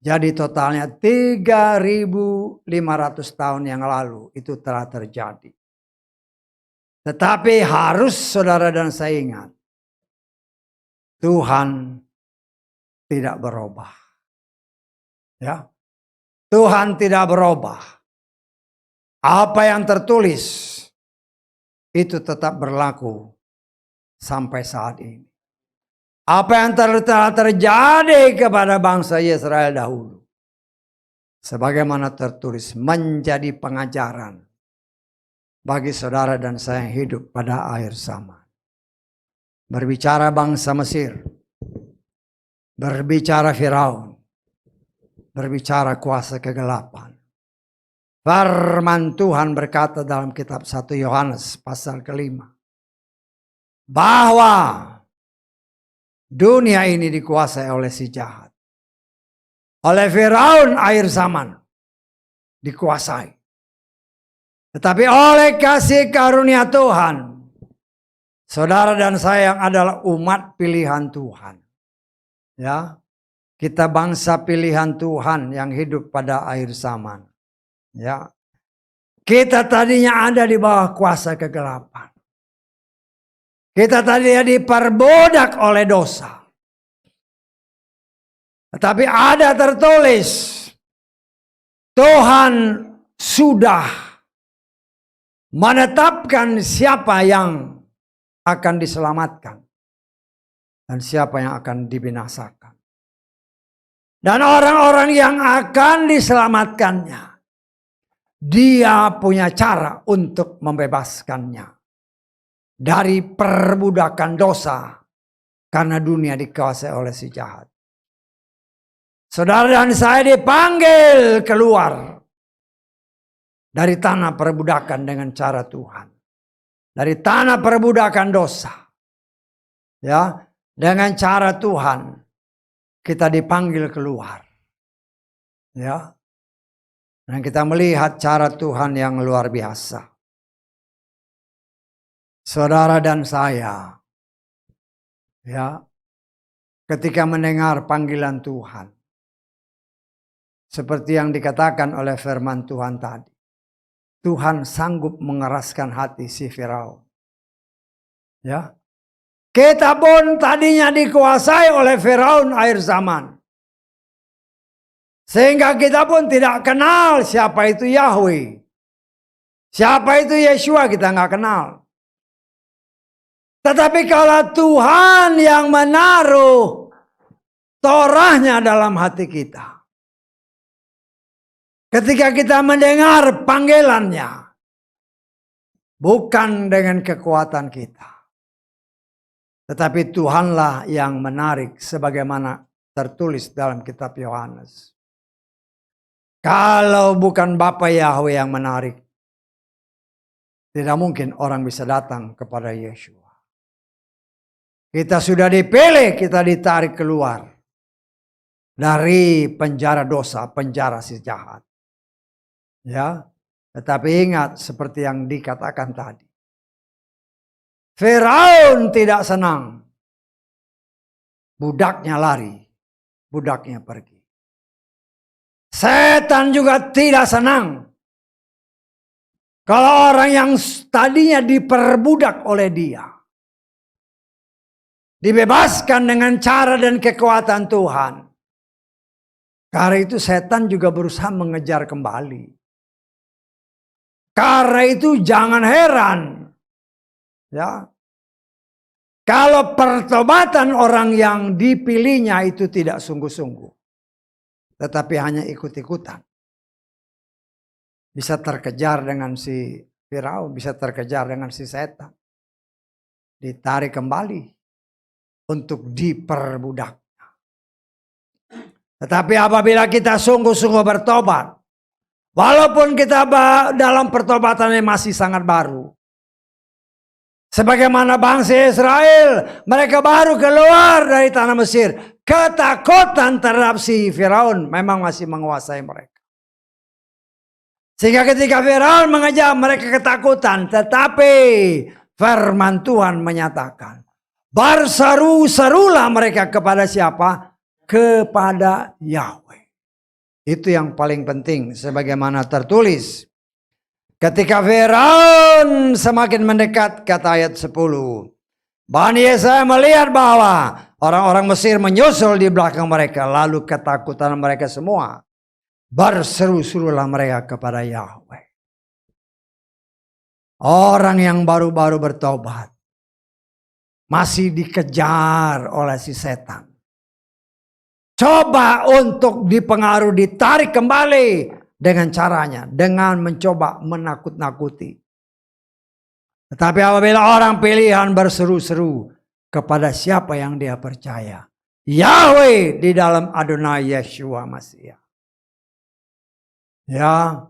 Jadi totalnya 3500 tahun yang lalu itu telah terjadi. Tetapi harus saudara dan saya ingat. Tuhan tidak berubah. Ya. Tuhan tidak berubah. Apa yang tertulis itu tetap berlaku sampai saat ini. Apa yang telah terjadi kepada bangsa Israel dahulu. Sebagaimana tertulis menjadi pengajaran bagi saudara dan saya yang hidup pada akhir zaman. Berbicara bangsa Mesir. Berbicara Firaun. Berbicara kuasa kegelapan. Firman Tuhan berkata dalam kitab 1 Yohanes pasal ke-5. Bahwa dunia ini dikuasai oleh si jahat. Oleh Firaun akhir zaman. Dikuasai. Tetapi oleh kasih karunia Tuhan. Saudara dan saya yang adalah umat pilihan Tuhan. Ya. Kita bangsa pilihan Tuhan yang hidup pada akhir zaman. Ya. Kita tadinya ada di bawah kuasa kegelapan. Kita tadinya diperbudak oleh dosa. Tetapi ada tertulis. Tuhan sudah menetapkan siapa yang akan diselamatkan. Dan siapa yang akan dibinasakan. Dan orang-orang yang akan diselamatkannya, Dia punya cara untuk membebaskannya dari perbudakan dosa karena dunia dikuasai oleh si jahat. Saudara dan saya dipanggil keluar dari tanah perbudakan dengan cara Tuhan. Dari tanah perbudakan dosa. Ya, dengan cara Tuhan kita dipanggil keluar. Ya. Dan kita melihat cara Tuhan yang luar biasa. Saudara dan saya, ya, ketika mendengar panggilan Tuhan, seperti yang dikatakan oleh firman Tuhan tadi, Tuhan sanggup mengeraskan hati si Firaun. Ya, kita pun tadinya dikuasai oleh Firaun akhir zaman. Sehingga kita pun tidak kenal siapa itu Yahweh. Siapa itu Yeshua kita nggak kenal. Tetapi kalau Tuhan yang menaruh Torahnya dalam hati kita. Ketika kita mendengar panggilannya. Bukan dengan kekuatan kita. Tetapi Tuhanlah yang menarik sebagaimana tertulis dalam kitab Yohanes. Kalau bukan Bapa Yahweh yang menarik, tidak mungkin orang bisa datang kepada Yeshua. Kita sudah dipilih, kita ditarik keluar dari penjara dosa, penjara si jahat. Ya, tetapi ingat seperti yang dikatakan tadi. Firaun tidak senang. Budaknya lari, budaknya pergi. Setan juga tidak senang. Kalau orang yang tadinya diperbudak oleh dia. Dibebaskan dengan cara dan kekuatan Tuhan. Karena itu setan juga berusaha mengejar kembali. Karena itu jangan heran. Ya. Kalau pertobatan orang yang dipilihnya itu tidak sungguh-sungguh. Tetapi hanya ikut-ikutan. Bisa terkejar dengan si Firaun, bisa terkejar dengan si setan. Ditarik kembali untuk diperbudak. Tetapi apabila kita sungguh-sungguh bertobat, walaupun kita dalam pertobatan yang masih sangat baru. Sebagaimana bangsa Israel, mereka baru keluar dari tanah Mesir. Ketakutan terhadap si Firaun memang masih menguasai mereka. Sehingga ketika Firaun mengejar mereka ketakutan. Tetapi firman Tuhan menyatakan. Berseru-serulah mereka kepada siapa? Kepada Yahweh. Itu yang paling penting. Sebagaimana tertulis. Ketika Firaun semakin mendekat, kata ayat 10. Bani Yesaya melihat bahwa orang-orang Mesir menyusul di belakang mereka. Lalu ketakutan mereka semua. Berseru-serulah mereka kepada Yahweh. Orang yang baru-baru bertobat. Masih dikejar oleh si setan. Coba untuk dipengaruhi, ditarik kembali dengan caranya. Dengan mencoba menakut-nakuti. Tetapi apabila orang pilihan berseru-seru kepada siapa yang dia percaya. Yahweh di dalam Adonai Yeshua Mashiach. Ya,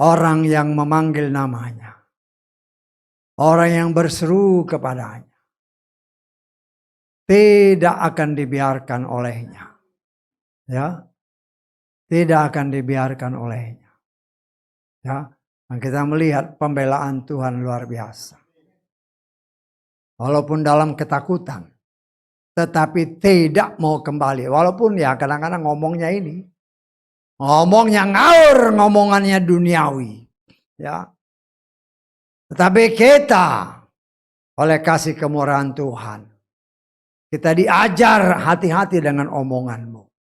orang yang memanggil namanya. Orang yang berseru kepadanya. Tidak akan dibiarkan olehnya. Ya, tidak akan dibiarkan olehnya. Ya, dan kita melihat pembelaan Tuhan luar biasa. Walaupun dalam ketakutan, tetapi tidak mau kembali. Walaupun ya kadang-kadang ngomongnya ini, ngomongnya ngawur, ngomongannya duniawi. Ya, tetapi kita oleh kasih kemurahan Tuhan, kita diajar hati-hati dengan omonganmu.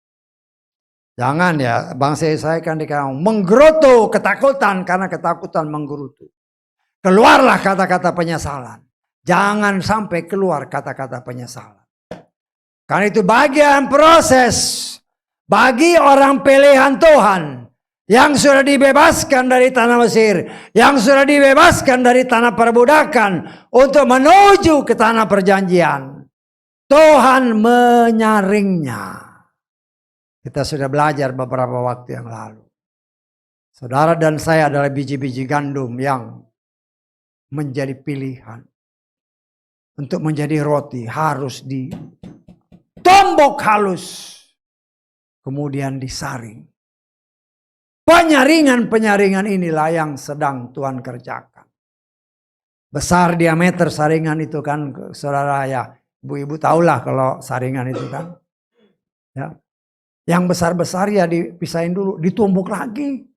Jangan ya, bangsa Israel kan dikatakan menggerutu ketakutan karena ketakutan menggerutu. Keluarlah kata-kata penyesalan. Jangan sampai keluar kata-kata penyesalan. Karena itu bagian proses bagi orang pilihan Tuhan yang sudah dibebaskan dari tanah Mesir, yang sudah dibebaskan dari tanah perbudakan untuk menuju ke tanah perjanjian. Tuhan menyaringnya. Kita sudah belajar beberapa waktu yang lalu. Saudara dan saya adalah biji-biji gandum yang menjadi pilihan. Untuk menjadi roti harus ditombok halus. Kemudian disaring. Penyaringan-penyaringan inilah yang sedang Tuhan kerjakan. Besar diameter saringan itu kan, saudara ya. Ibu-ibu tahulah kalau saringan itu kan. Ya. Yang besar-besar ya dipisahin dulu, ditumbuk lagi.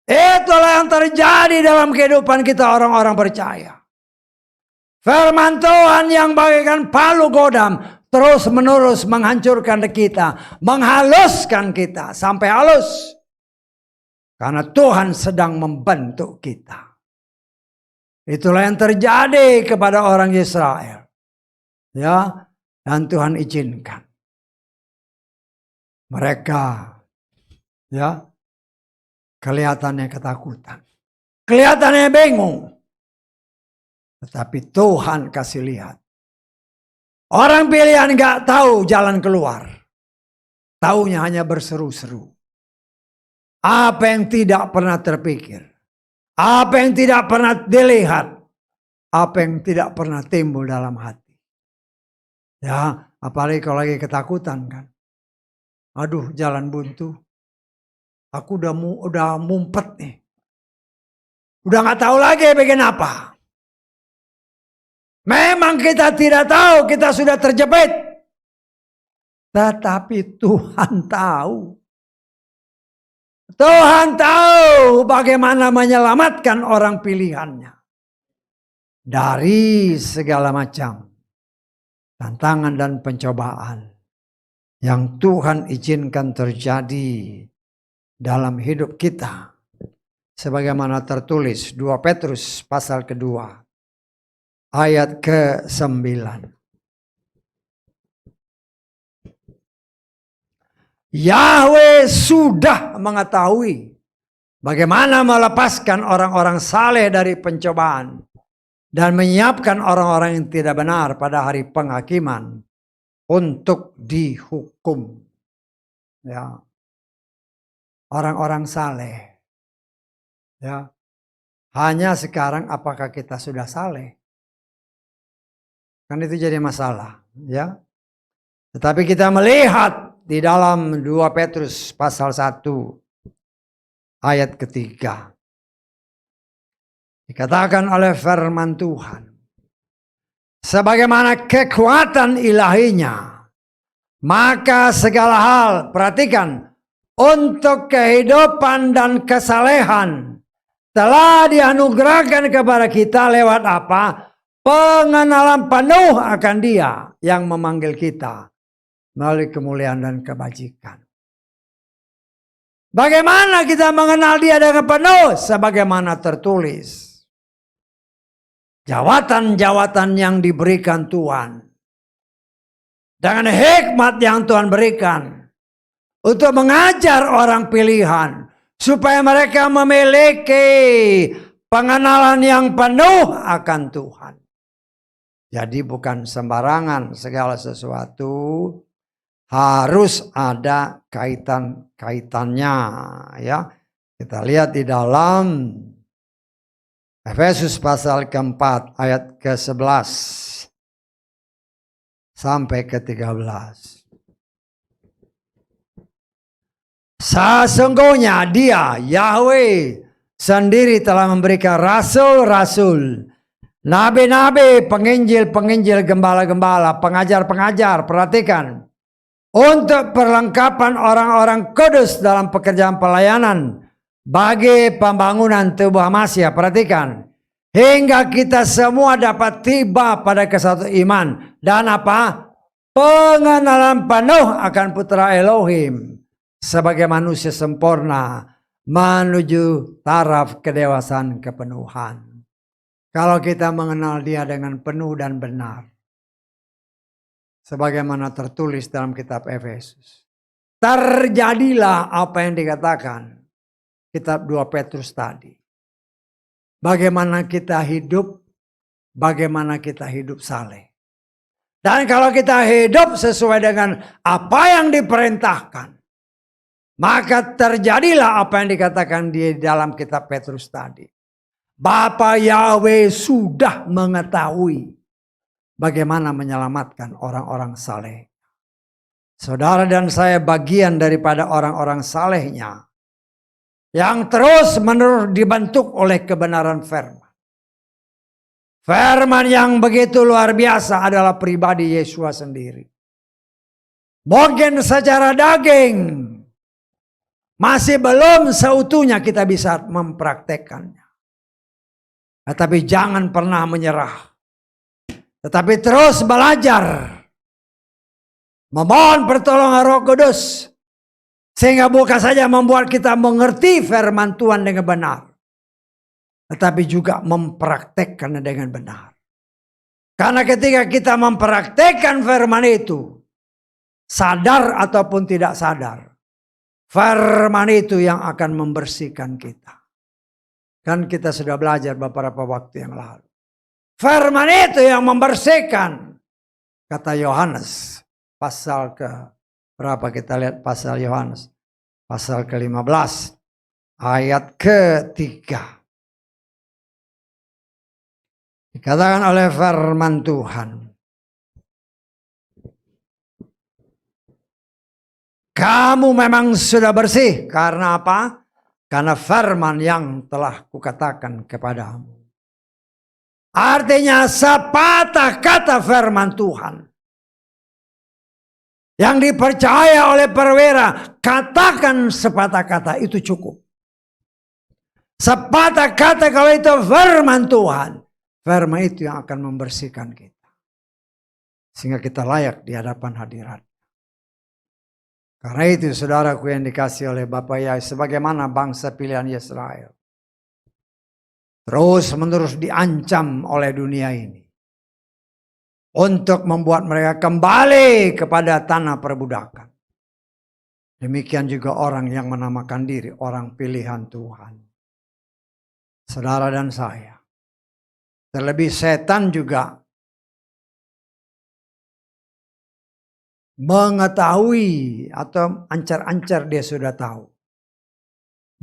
Itulah yang terjadi dalam kehidupan kita orang-orang percaya. Firman Tuhan yang bagaikan palu godam terus menerus menghancurkan kita, menghaluskan kita sampai halus. Karena Tuhan sedang membentuk kita. Itulah yang terjadi kepada orang Israel. Ya, dan Tuhan izinkan. Mereka ya kelihatannya ketakutan. Kelihatannya bingung. Tetapi Tuhan kasih lihat. Orang pilihan gak tahu jalan keluar. Taunya hanya berseru-seru. Apa yang tidak pernah terpikir. Apa yang tidak pernah dilihat. Apa yang tidak pernah timbul dalam hati. Ya, apalagi kalau lagi ketakutan kan. Aduh, jalan buntu. Aku udah mumpet nih. Udah gak tahu lagi bikin apa. Memang kita tidak tahu, kita sudah terjepit. Tetapi Tuhan tahu. Tuhan tahu bagaimana menyelamatkan orang pilihannya. Dari segala macam tantangan dan pencobaan yang Tuhan izinkan terjadi dalam hidup kita. Sebagaimana tertulis 2 Petrus pasal kedua. Ayat ke-9. Yahweh sudah mengetahui bagaimana melepaskan orang-orang saleh dari pencobaan dan menyiapkan orang-orang yang tidak benar pada hari penghakiman untuk dihukum. Ya. Orang-orang saleh. Ya. Hanya sekarang apakah kita sudah saleh? Kan itu jadi masalah, ya. Tetapi kita melihat di dalam 2 Petrus pasal 1 ayat ketiga. Dikatakan oleh firman Tuhan. Sebagaimana kekuatan ilahinya. Maka segala hal, perhatikan. Untuk kehidupan dan kesalehan. Telah dianugerahkan kepada kita lewat apa? Pengenalan penuh akan Dia yang memanggil kita melalui kemuliaan dan kebajikan. Bagaimana kita mengenal Dia dengan penuh? Sebagaimana tertulis. Jawatan-jawatan yang diberikan Tuhan. Dengan hikmat yang Tuhan berikan. Untuk mengajar orang pilihan. Supaya mereka memiliki pengenalan yang penuh akan Tuhan. Jadi bukan sembarangan segala sesuatu harus ada kaitan-kaitannya, ya. Kita lihat di dalam Efesus pasal keempat ayat ke-11 sampai ke-13. Sesungguhnya Dia, Yahweh sendiri telah memberikan rasul-rasul, nabi-nabi, penginjil-penginjil, gembala-gembala, pengajar-pengajar, perhatikan. Untuk perlengkapan orang-orang kudus dalam pekerjaan pelayanan. Bagi pembangunan tubuh Masya, perhatikan. Hingga kita semua dapat tiba pada kesatu iman. Dan apa? Pengenalan penuh akan Putra Elohim. Sebagai manusia sempurna. Menuju taraf kedewasaan kepenuhan. Kalau kita mengenal Dia dengan penuh dan benar. Sebagaimana tertulis dalam kitab Efesus. Terjadilah apa yang dikatakan kitab 2 Petrus tadi. Bagaimana kita hidup saleh. Dan kalau kita hidup sesuai dengan apa yang diperintahkan, maka terjadilah apa yang dikatakan di dalam kitab Petrus tadi. Bapa Yahweh sudah mengetahui bagaimana menyelamatkan orang-orang saleh. Saudara dan saya bagian daripada orang-orang salehnya yang terus-menerus dibentuk oleh kebenaran firman. Firman yang begitu luar biasa adalah pribadi Yesua sendiri. Mungkin secara daging masih belum seutuhnya kita bisa mempraktekkannya. Tetapi jangan pernah menyerah. Tetapi terus belajar. Memohon pertolongan Roh Kudus. Sehingga bukan saja membuat kita mengerti firman Tuhan dengan benar. Tetapi juga mempraktekkannya dengan benar. Karena ketika kita mempraktekkan firman itu. Sadar ataupun tidak sadar. Firman itu yang akan membersihkan kita. Kan kita sudah belajar beberapa waktu yang lalu. Firman itu yang membersihkan. Kata Yohanes. Pasal ke berapa kita lihat pasal Yohanes. Pasal ke-15. Ayat ke-3. Dikatakan oleh firman Tuhan. Kamu memang sudah bersih. Karena apa? Karena firman yang telah kukatakan kepadamu. Artinya sepatah kata firman Tuhan. Yang dipercaya oleh perwira. Katakan sepatah kata itu cukup. Sepatah kata kalau itu firman Tuhan. Firman itu yang akan membersihkan kita. Sehingga kita layak di hadapan hadirat. Karena itu saudaraku yang dikasih oleh Bapak Yahweh. Sebagaimana bangsa pilihan Israel. Terus menerus diancam oleh dunia ini. Untuk membuat mereka kembali kepada tanah perbudakan. Demikian juga orang yang menamakan diri orang pilihan Tuhan. Saudara dan saya. Terlebih setan juga mengetahui atau ancar-ancar dia sudah tahu.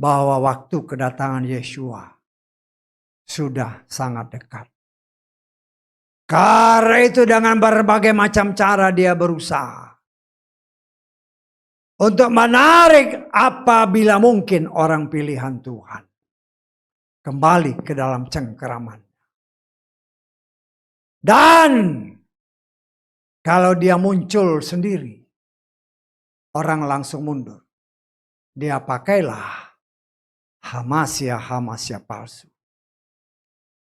Bahwa waktu kedatangan Yesua sudah sangat dekat. Karena itu dengan berbagai macam cara dia berusaha. Untuk menarik apabila mungkin orang pilihan Tuhan. Kembali ke dalam cengkeraman. Dan kalau dia muncul sendiri. Orang langsung mundur. Dia pakailah Hamasya palsu.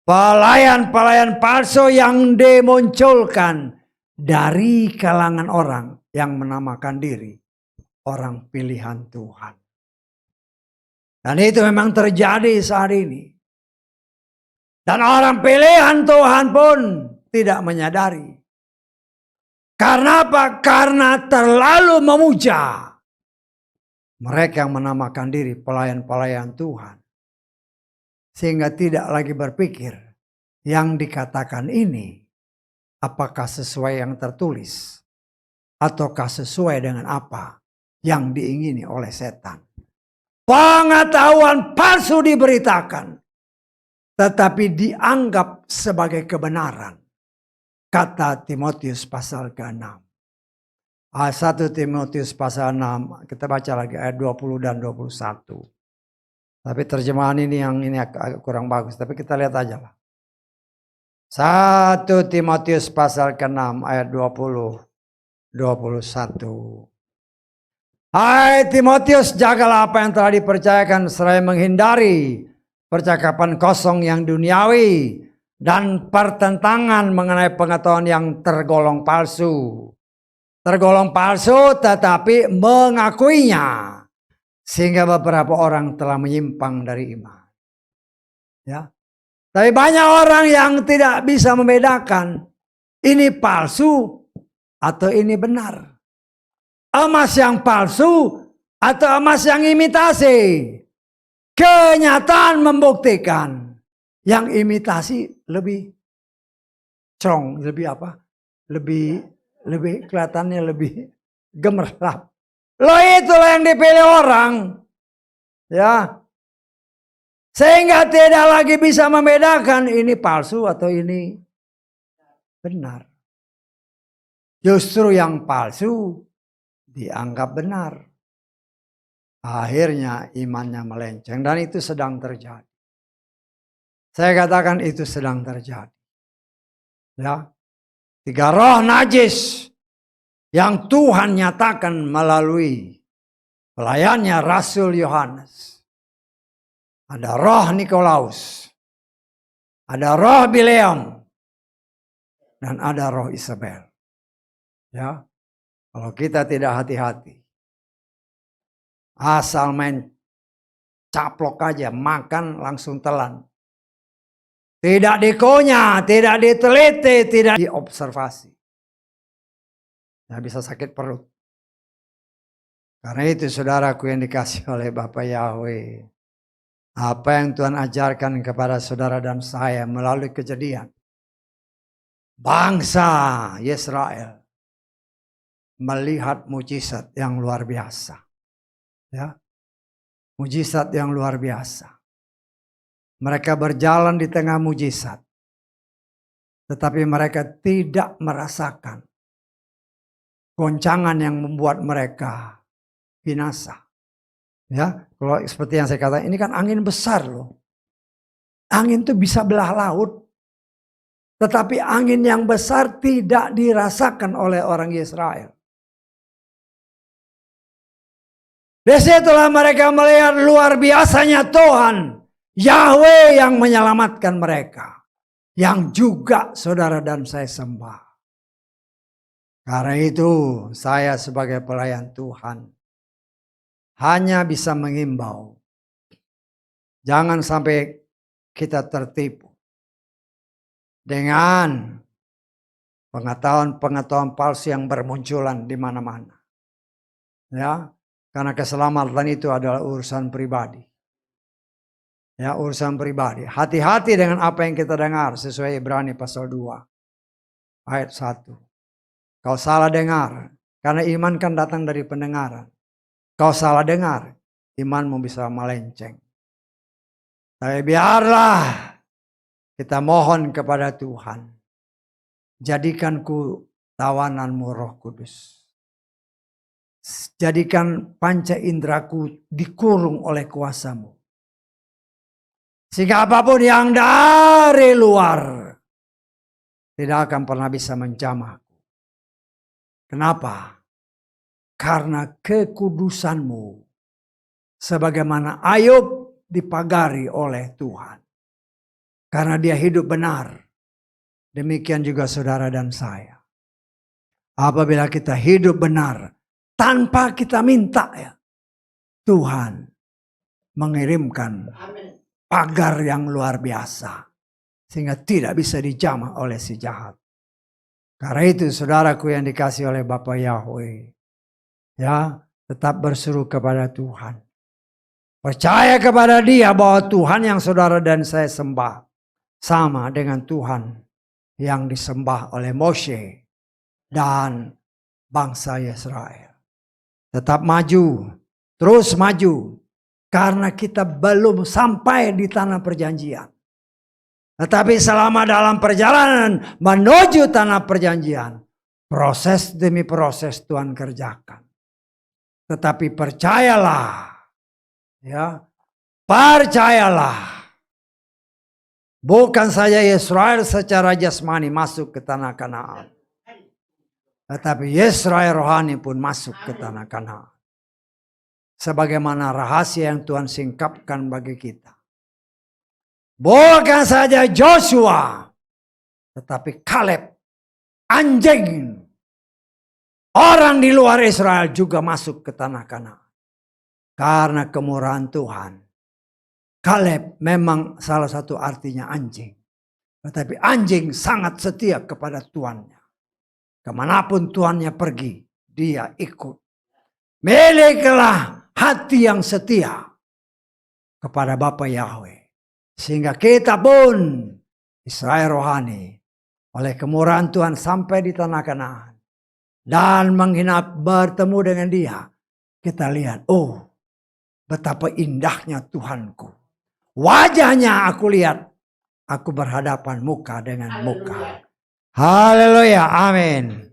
Pelayan-pelayan palsu yang dimunculkan dari kalangan orang yang menamakan diri orang pilihan Tuhan. Dan itu memang terjadi saat ini. Dan orang pilihan Tuhan pun tidak menyadari. Karena apa? Karena terlalu memuja mereka yang menamakan diri pelayan-pelayan Tuhan. Sehingga tidak lagi berpikir yang dikatakan ini apakah sesuai yang tertulis ataukah sesuai dengan apa yang diingini oleh setan. Pengetahuan palsu diberitakan tetapi dianggap sebagai kebenaran. Kata Timotius pasal ke-6. 1 Timotius pasal 6 kita baca lagi ayat 20 dan 21. Tapi terjemahan ini yang ini agak kurang bagus. Tapi kita lihat aja lah. 1 Timotius pasal ke-6 ayat 20. 21. Hai Timotius, jagalah apa yang telah dipercayakan. Seraya menghindari percakapan kosong yang duniawi. Dan pertentangan mengenai pengetahuan yang tergolong palsu. Tergolong palsu tetapi mengakuinya. Sehingga beberapa orang telah menyimpang dari iman. Ya. Tapi banyak orang yang tidak bisa membedakan. Ini palsu atau ini benar? Emas yang palsu atau emas yang imitasi? Kenyataan membuktikan yang imitasi lebih strong, lebih apa? Lebih kelihatannya lebih gemerlap. Loh itulah yang dipilih orang. Ya. Sehingga tidak lagi bisa membedakan ini palsu atau ini benar. Justru yang palsu dianggap benar. Akhirnya imannya melenceng dan itu sedang terjadi. Saya katakan itu sedang terjadi. Ya. 3 roh najis yang Tuhan nyatakan melalui pelayannya Rasul Yohanes. Ada roh Nikolaus, ada roh Bileam, dan ada roh Isabel. Ya, kalau kita tidak hati-hati, asal main caplok aja, makan langsung telan. Tidak dikunyah, tidak diteliti, tidak diobservasi. Nah, bisa sakit perut. Karena itu saudaraku yang dikasih oleh Bapak Yahweh. Apa yang Tuhan ajarkan kepada saudara dan saya melalui kejadian. Bangsa Israel melihat mujizat yang luar biasa. Ya. Mujizat yang luar biasa. Mereka berjalan di tengah mujizat. Tetapi mereka tidak merasakan goncangan yang membuat mereka binasa. Ya, kalau seperti yang saya katakan, ini kan angin besar loh. Angin itu bisa belah laut. Tetapi angin yang besar tidak dirasakan oleh orang Israel. Disitulah mereka melihat luar biasanya Tuhan. Yahweh yang menyelamatkan mereka. Yang juga saudara dan saya sembah. Karena itu saya sebagai pelayan Tuhan hanya bisa mengimbau. Jangan sampai kita tertipu dengan pengetahuan-pengetahuan palsu yang bermunculan di mana-mana. Ya, karena keselamatan itu adalah urusan pribadi. Ya, urusan pribadi. Hati-hati dengan apa yang kita dengar sesuai Ibrani pasal 2 ayat 1. Kau salah dengar, karena iman kan datang dari pendengaran. Kau salah dengar, imanmu bisa melenceng. Tapi biarlah kita mohon kepada Tuhan. Jadikanku tawananmu Roh Kudus. Jadikan panca indraku dikurung oleh kuasamu. Sehingga apapun yang dari luar tidak akan pernah bisa menjamahku. Kenapa? Karena kekudusanmu sebagaimana Ayub dipagari oleh Tuhan. Karena dia hidup benar. Demikian juga saudara dan saya. Apabila kita hidup benar tanpa kita minta ya, Tuhan mengirimkan pagar yang luar biasa sehingga tidak bisa dijamah oleh si jahat. Karena itu saudaraku yang dikasih oleh Bapa Yahweh, ya, tetap berseru kepada Tuhan. Percaya kepada Dia bahwa Tuhan yang saudara dan saya sembah sama dengan Tuhan yang disembah oleh Moshe dan bangsa Israel. Tetap maju, terus maju, karena kita belum sampai di tanah perjanjian. Tetapi selama dalam perjalanan menuju tanah perjanjian, proses demi proses Tuhan kerjakan. Tetapi percayalah, ya, percayalah. Bukan saja Israel secara jasmani masuk ke tanah Kanaan. Tetapi Israel rohani pun masuk ke tanah Kanaan. Sebagaimana rahasia yang Tuhan singkapkan bagi kita. Bukan saja Joshua, tetapi Kaleb, anjing, orang di luar Israel juga masuk ke tanah Kanaan. Karena kemurahan Tuhan. Kaleb memang salah satu artinya anjing. Tetapi anjing sangat setia kepada tuannya. Kemanapun Tuhannya pergi, dia ikut. Miliklah hati yang setia kepada Bapa Yahweh. Sehingga kita pun Israel rohani oleh kemurahan Tuhan sampai di tanah Kanaan. Dan menginap bertemu dengan dia. Kita lihat, oh betapa indahnya Tuhanku. Wajahnya aku lihat. Aku berhadapan muka dengan muka. Haleluya, amin.